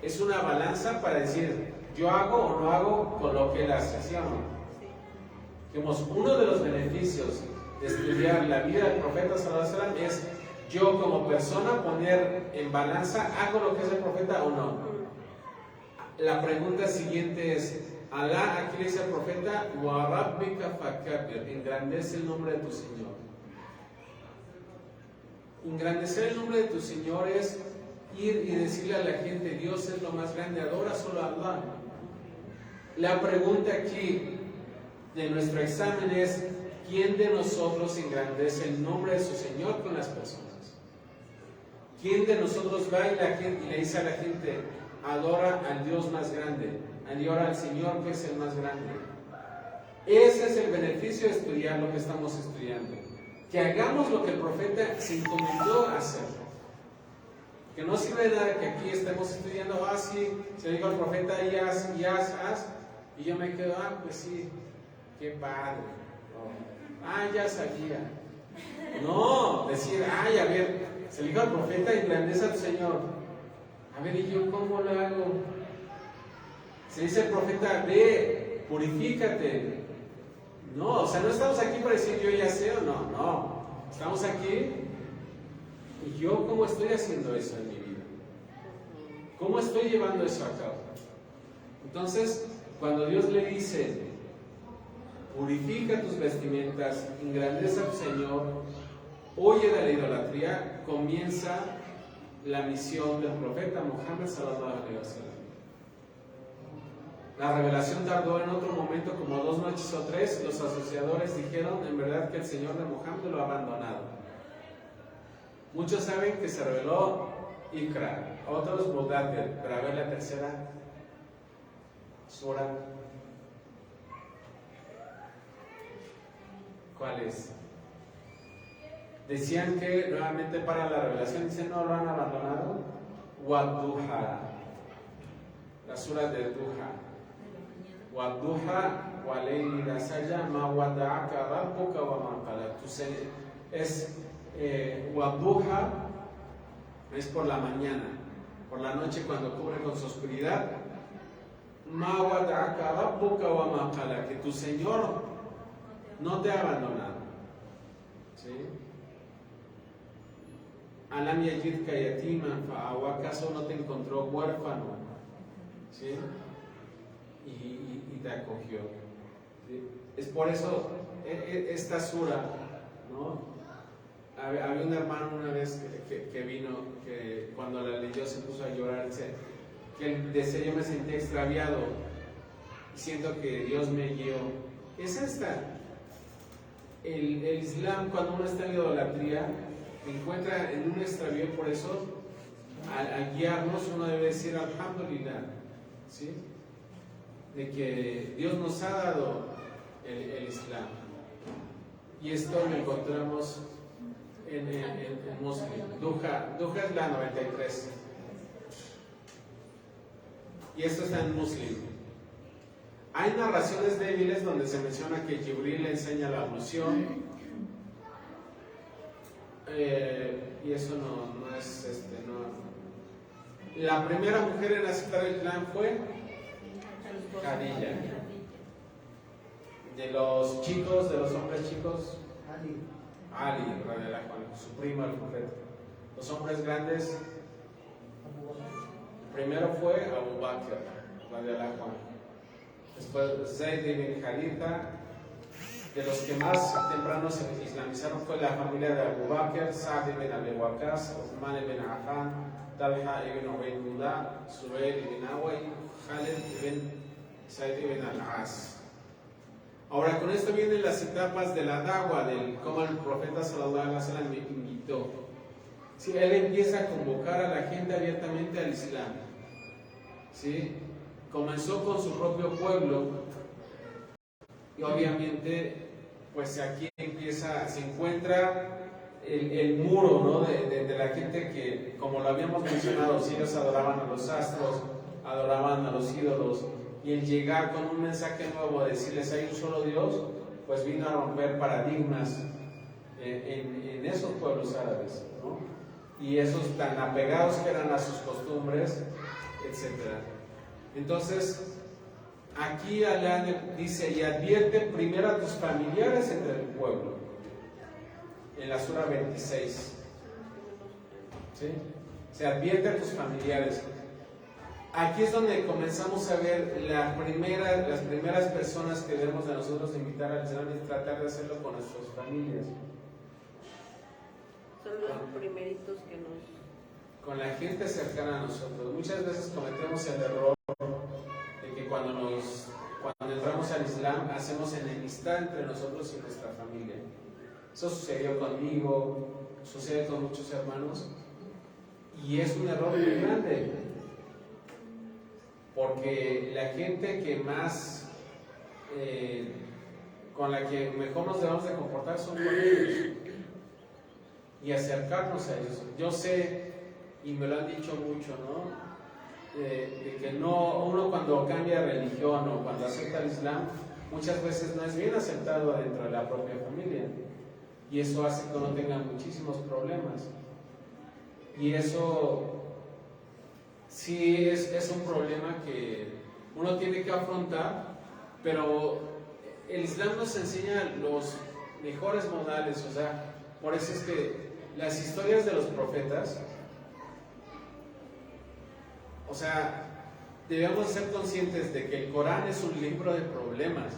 [SPEAKER 1] es una balanza para decir, yo hago o no hago con lo que él hace, ¿sí o no? Digamos, uno de los beneficios de estudiar la vida del profeta sallallahu alaihi wasallam es yo como persona poner en balanza, ¿hago lo que hace el profeta o no? La pregunta siguiente es, Alá, aquí le dice al profeta, wa rabbika fakabbir, engrandece el nombre de tu Señor. Engrandecer el nombre de tu Señor es ir y decirle a la gente: Dios es lo más grande, adora solo a Allah. La pregunta aquí de nuestro examen es: ¿quién de nosotros engrandece el nombre de su Señor con las personas? ¿Quién de nosotros va y le dice a la gente, adora al Dios más grande, adora al Señor que es el más grande? Ese es el beneficio de estudiar lo que estamos estudiando. Que hagamos lo que el profeta se encomendó a hacer. Que no sirve de nada que aquí estemos estudiando, sí, se dijo al profeta, haz, y yo me quedo, pues sí, qué padre. Ya sabía. No, decir, a ver, se dijo al profeta y grandeza al Señor. A ver, ¿y yo cómo lo hago? Se dice el profeta, ve, purifícate. No, o sea, no estamos aquí para decir yo ya sé o no. Estamos aquí y yo cómo estoy haciendo eso en mi vida. ¿Cómo estoy llevando eso a cabo? Entonces, cuando Dios le dice, purifica tus vestimentas, engrandece al Señor, huye de la idolatría, comienza la misión del profeta Muhammad sallallahu alaihi wasallam. La revelación tardó en otro momento como 2 noches o 3. Los asociadores dijeron en verdad que el Señor de Muhammad lo ha abandonado. Muchos saben que se reveló Ikra, otros Mudaththir, pero a ver la tercera sura. ¿Cuál es? Decían que nuevamente para la revelación, dicen no lo han abandonado. Wadduha, la sura de Duha. Wadduha walayli idha saja ma wada'aka rabbuka wa ma qala. Wadduha es por la mañana, por la noche cuando cubre con su oscuridad. Ma wada'aka rabbuka wa ma qala, que tu Señor no te ha abandonado. ¿Sí? Alam yajidka yatiman fa'awa, ¿acaso no te encontró huérfano? ¿Sí? Y te acogió. ¿Sí? Es por eso esta sura, ¿no? Había un hermano una vez que vino, que cuando la leyó se puso a llorar, dice que él decía, yo me sentí extraviado y siento que Dios me guió. Es esta. El Islam, cuando uno está en idolatría, encuentra en un extravío, por eso al guiarnos uno debe decir alhamdulillah, ¿sí? De que Dios nos ha dado el Islam, y esto lo encontramos en Muslim. Duha es la 93 y esto está en Muslim. Hay narraciones débiles donde se menciona que Jibril le enseña la ablución, y eso no es no. La primera mujer en aceptar el Islam fue Khadija. De los chicos, de los hombres chicos, Ali, su primo el profeta. Los hombres grandes, primero fue Abu Bakr, radiallahu anhu. Después Zayd ibn Haritha. De los que más temprano se islamizaron fue la familia de Abu Bakr, Sa'd ibn Abi Waqqas, Uthman ibn Affan, Talha ibn Ubaydullah, Zubayr ibn Away, Khalid ibn Zayd ibn al-As. Ahora, con esto vienen las etapas de la da'wa, del cómo el profeta sallallahu alaihi wasallam me invitó. Sí, él empieza a convocar a la gente abiertamente al Islam. ¿Sí? Comenzó con su propio pueblo y obviamente pues aquí se encuentra el muro, ¿no? de la gente que, como lo habíamos mencionado, si ellos adoraban a los astros, adoraban a los ídolos, y el llegar con un mensaje nuevo a decirles hay un solo Dios, pues vino a romper paradigmas en esos pueblos árabes, ¿no? Y esos tan apegados que eran a sus costumbres, etc. Entonces aquí Alá dice, y advierte primero a tus familiares entre el pueblo, en la sura 26. ¿Sí? Se advierte a tus familiares. Aquí es donde comenzamos a ver las primeras personas que debemos de nosotros invitar al Islam y tratar de hacerlo con nuestras familias.
[SPEAKER 2] Son los primeritos que
[SPEAKER 1] con la gente cercana a nosotros. Muchas veces cometemos el error de que cuando cuando entramos al Islam hacemos enemistad entre nosotros y nuestra familia. Eso sucedió conmigo, sucede con muchos hermanos, y es un error muy grande, porque la gente que más, con la que mejor nos debemos de comportar son con ellos, y acercarnos a ellos. Yo sé, y me lo han dicho mucho, ¿no? De que no, uno cuando cambia de religión o cuando acepta el Islam, muchas veces no es bien aceptado dentro de la propia familia, y eso hace que uno tenga muchísimos problemas, y eso sí es un problema que uno tiene que afrontar, pero el Islam nos enseña los mejores modales. O sea, por eso es que las historias de los profetas, o sea, debemos ser conscientes de que el Corán es un libro de problemas,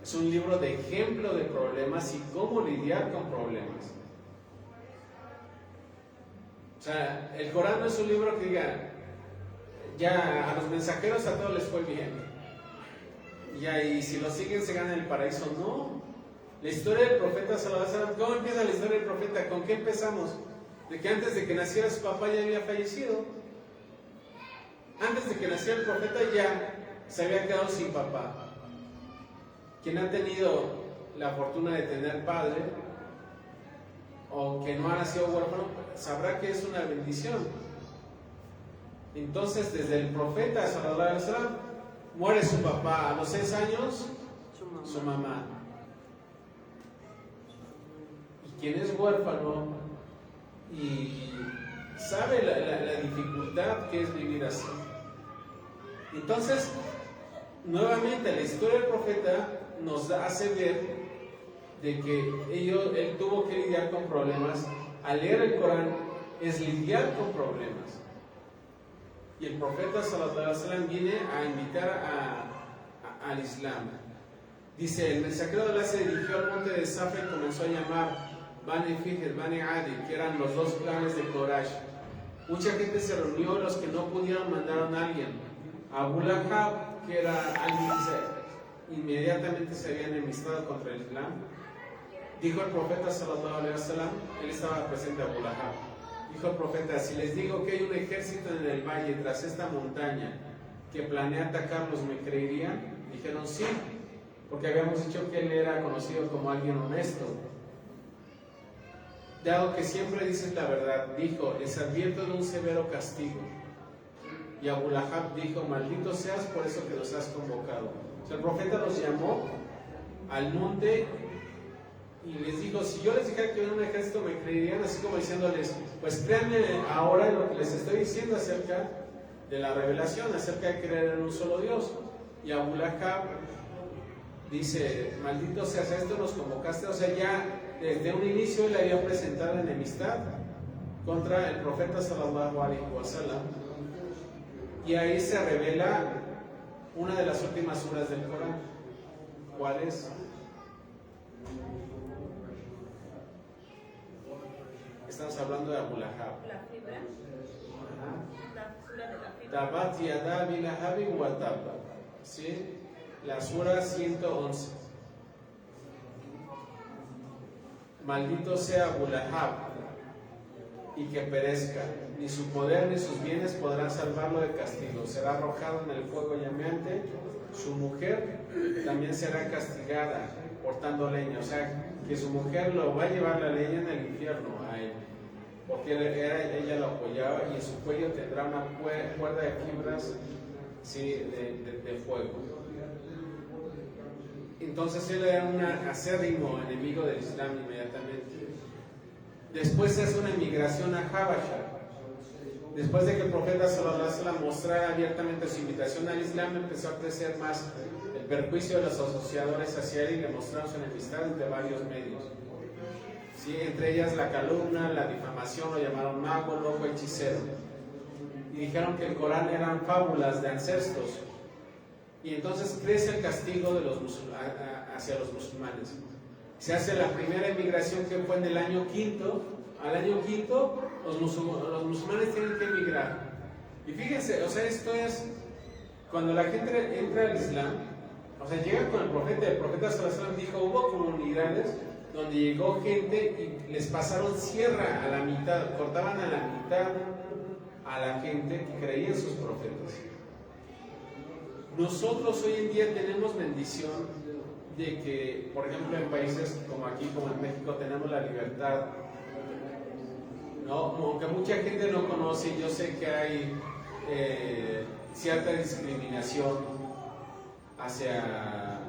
[SPEAKER 1] es un libro de ejemplo de problemas y cómo lidiar con problemas. O sea, el Corán no es un libro que diga, ya a los mensajeros a todos les fue bien, ya, y si lo siguen se gana el paraíso. No, la historia del profeta sallallahu alaihi wasallam, ¿cómo empieza la historia del profeta? ¿Con qué empezamos? De que antes de que naciera su papá ya había fallecido. Antes de que naciera el profeta ya se había quedado sin papá. Quien ha tenido la fortuna de tener padre o que no ha nacido huérfano sabrá que es una bendición. Entonces, desde el profeta sallallahu alaihi wasallam muere su papá, a los 6 años su mamá. Y quien es huérfano y sabe la dificultad que es vivir así. Entonces, nuevamente la historia del profeta nos hace ver de que él tuvo que lidiar con problemas. Al leer el Corán es lidiar con problemas, y el profeta sallallahu alaihi wasallam viene a invitar al Islam. Dice, el mensajero de Allah se dirigió al monte de Safa y comenzó a llamar Bani Fihr, Bani Adi, que eran los 2 clanes de Quraysh. Mucha gente se reunió, los que no pudieron mandaron a alguien. Abu Lahab, que era alguien que inmediatamente se había enemistado contra el Islam, dijo el profeta sallallahu alaihi wasallam, él estaba presente, Abu Lahab, dijo el profeta, si les digo que hay un ejército en el valle tras esta montaña que planea atacarlos, ¿me creerían? Dijeron sí, porque habíamos dicho que él era conocido como alguien honesto. Dado que siempre dices la verdad, dijo, les advierto de un severo castigo. Y Abu Lahab dijo, maldito seas por eso que los has convocado. O sea, el profeta los llamó al monte y les dijo, si yo les dijera que era un ejército, ¿me creerían? Así como diciéndoles, pues créanme ahora en lo que les estoy diciendo acerca de la revelación, acerca de creer en un solo Dios. Y Abu Lahab dice, maldito seas, a esto nos convocaste. O sea, ya desde un inicio él había presentado enemistad contra el profeta sallallahu alaihi wasallam, y ahí se revela una de las últimas suras del Corán. ¿Cuál es? Estamos hablando de Abu Lahab.
[SPEAKER 3] La fibra. La sura de la fibra.
[SPEAKER 1] Tabat yada Abi Lahabin wa tab. ¿Sí? La sura 111. Maldito sea Abu Lahab y que perezca, ni su poder ni sus bienes podrán salvarlo de castigo. Será arrojado en el fuego llameante, su mujer también será castigada cortando leña. O sea, que su mujer lo va a llevar la leña en el infierno a él, porque ella lo apoyaba, y en su cuello tendrá una cuerda de fibras, ¿sí? de fuego. Entonces él era un acérrimo enemigo del Islam inmediatamente. Después se hace una emigración a Habasha. Después de que el profeta sallallahu alaihi wasallam mostrara abiertamente su invitación al Islam, empezó a crecer más el perjuicio de los asociadores hacia él y le mostraron su enemistad de varios medios. ¿Sí? Entre ellas la calumnia, la difamación, lo llamaron mago, loco, hechicero. Y dijeron que el Corán eran fábulas de ancestros. Y entonces crece el castigo de hacia los musulmanes. Se hace la primera emigración, que fue en el año quinto. Al año quinto, los musulmanes tienen que emigrar. Y fíjense, o sea, esto es, cuando la gente entra al Islam, O sea, llega con el profeta Salazar dijo, hubo comunidades donde llegó gente y les pasaron sierra a la mitad, cortaban a la mitad a la gente que creía en sus profetas. Nosotros hoy en día tenemos bendición de que, por ejemplo, en países como aquí, como en México, tenemos la libertad, ¿no? Aunque mucha gente no conoce, yo sé que hay cierta discriminación hacia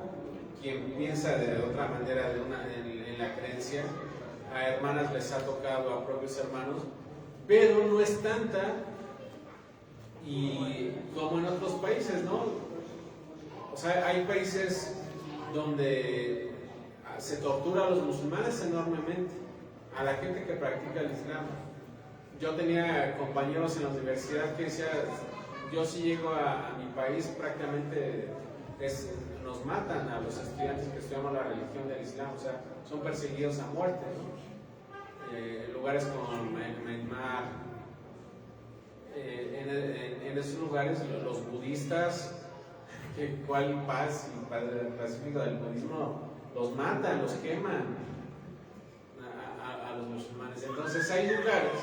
[SPEAKER 1] quien piensa de otra manera en la creencia. A hermanas les ha tocado, a propios hermanos, pero no es tanta y como en otros países, ¿no? O sea, hay países donde se tortura a los musulmanes enormemente, a la gente que practica el Islam. Yo tenía compañeros en la universidad que decían, yo si llego a mi país prácticamente nos matan a los estudiantes que estudiamos la religión del Islam, o sea, son perseguidos a muerte, ¿no? En lugares como Myanmar, en esos lugares los budistas, cuál paz y pacífico del budismo, los matan, los queman a los musulmanes. Entonces hay lugares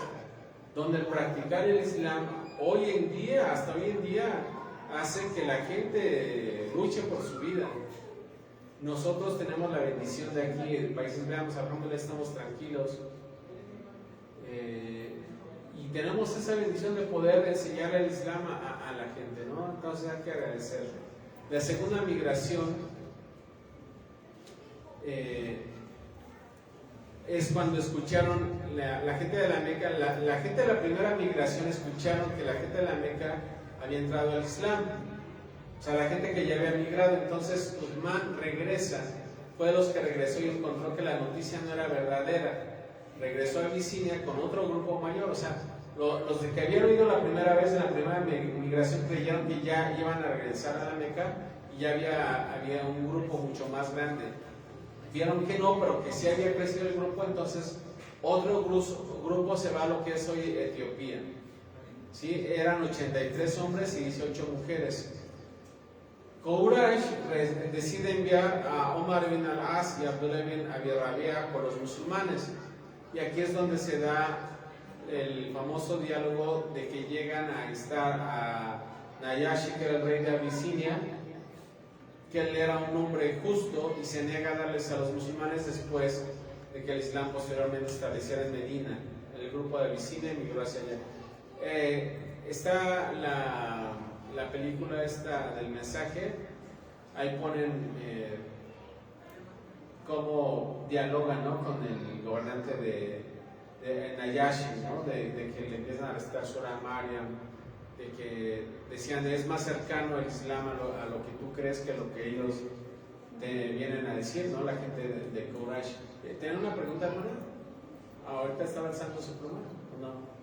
[SPEAKER 1] donde el practicar el Islam hoy en día, hasta hoy en día, hace que la gente luche por su vida. Nosotros tenemos la bendición de aquí, en países, veamos, alhamdulillah, estamos tranquilos. Y tenemos esa bendición de poder enseñar el Islam a la gente, ¿no? Entonces hay que agradecer. La segunda migración es cuando escucharon la gente de la Meca, la gente de la primera migración escucharon que la gente de la Meca había entrado al Islam, o sea, la gente que ya había migrado. Entonces Uthman regresa, fue de los que regresó y encontró que la noticia no era verdadera. Regresó a Abisinia con otro grupo mayor, o sea, los de que habían oído la primera vez en la primera migración creyeron que ya iban a regresar a la Meca y ya había un grupo mucho más grande. Vieron que no, pero que sí había crecido el grupo, entonces otro grupo se va a lo que es hoy Etiopía. ¿Sí? Eran 83 hombres y 18 mujeres. Quraysh decide enviar a Omar bin al-As y Abdullah bin Abi Rabia por los musulmanes. Y aquí es donde se da el famoso diálogo de que llegan a estar a Nayashi, que era el rey de Abisinia, que él era un hombre justo y se niega a darles a los musulmanes después de que el Islam posteriormente estableciera en Medina. El grupo de Abisinia emigró hacia allá. Está la película esta del mensaje, ahí ponen cómo dialogan, ¿no?, con el gobernante de Nayashi, ¿no?, de que le empiezan a arrestar Surah Maryam, de que decían es más cercano el Islam a lo que tú crees que lo que ellos te vienen a decir, ¿no?, la gente de Quraysh. ¿Tienen una pregunta, hermana? ¿Ahorita está avanzando su pluma? ¿No?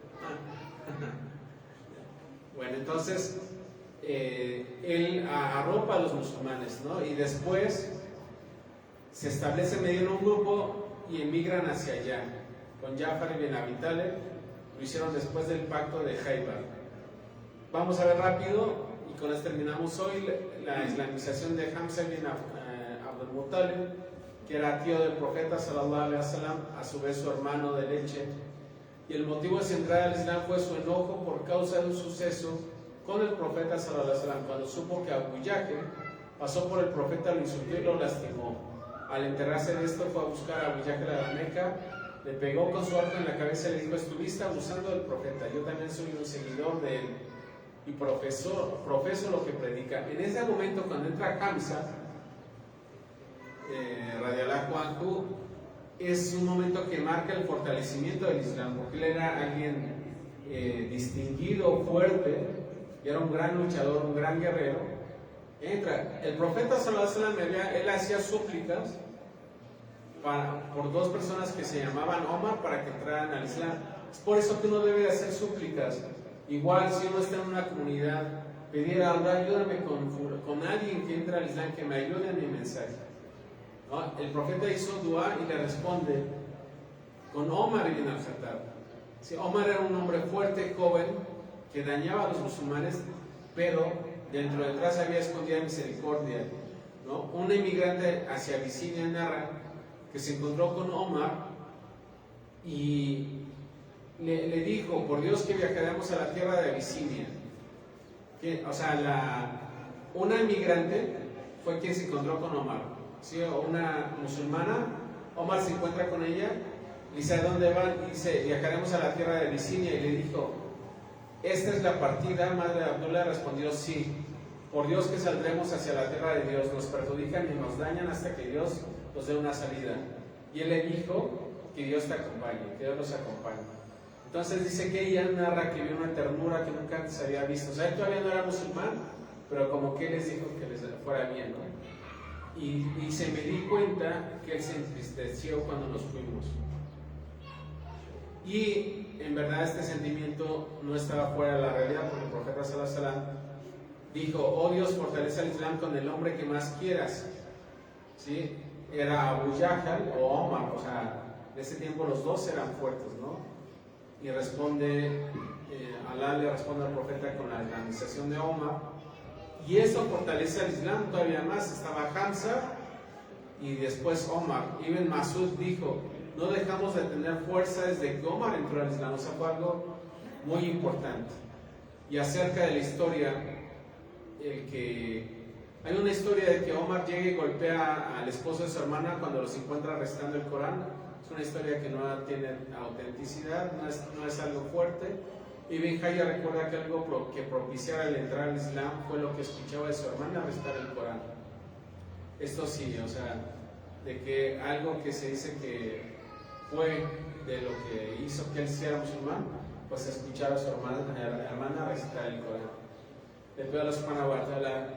[SPEAKER 1] Bueno, entonces él arropa a los musulmanes, ¿no?, y después se establece medio en un grupo y emigran hacia allá con Jafar ibn Abi Talib. Lo hicieron después del pacto de Khaybar. Vamos a ver rápido y con esto terminamos hoy la islamización de Hamza ibn Abdul Muttalib, que era tío del profeta sallallahu alaihi wasallam, a su vez su hermano de leche. Y el motivo de su entrada al Islam fue su enojo por causa de un suceso con el profeta sallallahu alaihi wasallam, cuando supo que Abu Jahl pasó por el profeta, lo insultó y lo lastimó. Al enterarse de esto, fue a buscar a Abu Jahl a la Meca, le pegó con su arco en la cabeza y le dijo: estuviste abusando del profeta, yo también soy un seguidor de él y profeso lo que predica. En ese momento, cuando entra Hamza radiallahu anhu, es un momento que marca el fortalecimiento del Islam, porque él era alguien distinguido, fuerte, y era un gran luchador, un gran guerrero. Entra, el profeta sallallahu alaihi wasallam, él hacía súplicas por dos personas que se llamaban Omar para que entraran al Islam. Es por eso que uno debe de hacer súplicas. Igual si uno está en una comunidad, pedir a Allah, ayúdame con alguien que entre al Islam, que me ayude en mi mensaje, ¿no? El profeta hizo dua y le responde con Omar ibn al-Khattab. Sí, Omar era un hombre fuerte, joven, que dañaba a los musulmanes, pero dentro de atrás había escondida misericordia, ¿no? Un inmigrante hacia Abisinia narra que se encontró con Omar y le dijo: por Dios que viajaremos a la tierra de Abisinia. O sea, una inmigrante fue quien se encontró con Omar, ¿sí? O una musulmana. Omar se encuentra con ella, dice: ¿a dónde van? Y dice: viajaremos a la tierra de Abisinia. Y le dijo: ¿esta es la partida? Madre Abdullah respondió: sí. Por Dios que saldremos hacia la tierra de Dios, nos perjudican y nos dañan hasta que Dios nos dé una salida. Y él le dijo: que Dios te acompañe, que Dios los acompañe. Entonces dice que ella narra que vio una ternura que nunca antes había visto. O sea, él todavía no era musulmán, pero como que les dijo que les fuera bien, ¿no? Y se me di cuenta que él se entristeció cuando nos fuimos. Y en verdad este sentimiento no estaba fuera de la realidad, porque el profeta sallallahu alaihi wasallam dijo: oh Dios, fortalece al Islam con el hombre que más quieras. ¿Sí? Era Abu Jahl o Omar, o sea, de ese tiempo los dos eran fuertes, ¿no? Y responde, Alá le responde al profeta con la islamización de Omar, y eso fortalece al Islam todavía más. Estaba Hamza y después Omar. Ibn Masud dijo: no dejamos de tener fuerza desde que Omar entró al Islam. O sea, fue algo muy importante. Y acerca de la historia, hay una historia de que Omar llega y golpea al esposo de su hermana cuando los encuentra recitando el Corán. Es una historia que no tiene autenticidad, no es algo fuerte. Ibn Hajar recuerda que algo que propiciara el entrar al Islam fue lo que escuchaba de su hermana recitar el Corán. Esto sí, o sea, de que algo que se dice que fue de lo que hizo que él sea musulmán, pues escuchar a su hermana recitar el Corán. Le pido a Allah subhanahu wa ta'ala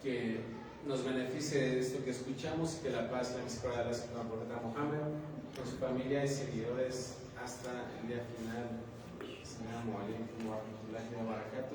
[SPEAKER 1] que nos beneficie de esto que escuchamos y que la paz y la misericordia de Allah se pueda portar a Mohammed, con su familia y seguidores hasta el día final. Assalamu alaikum wa rahmatullahi wa barakatuh.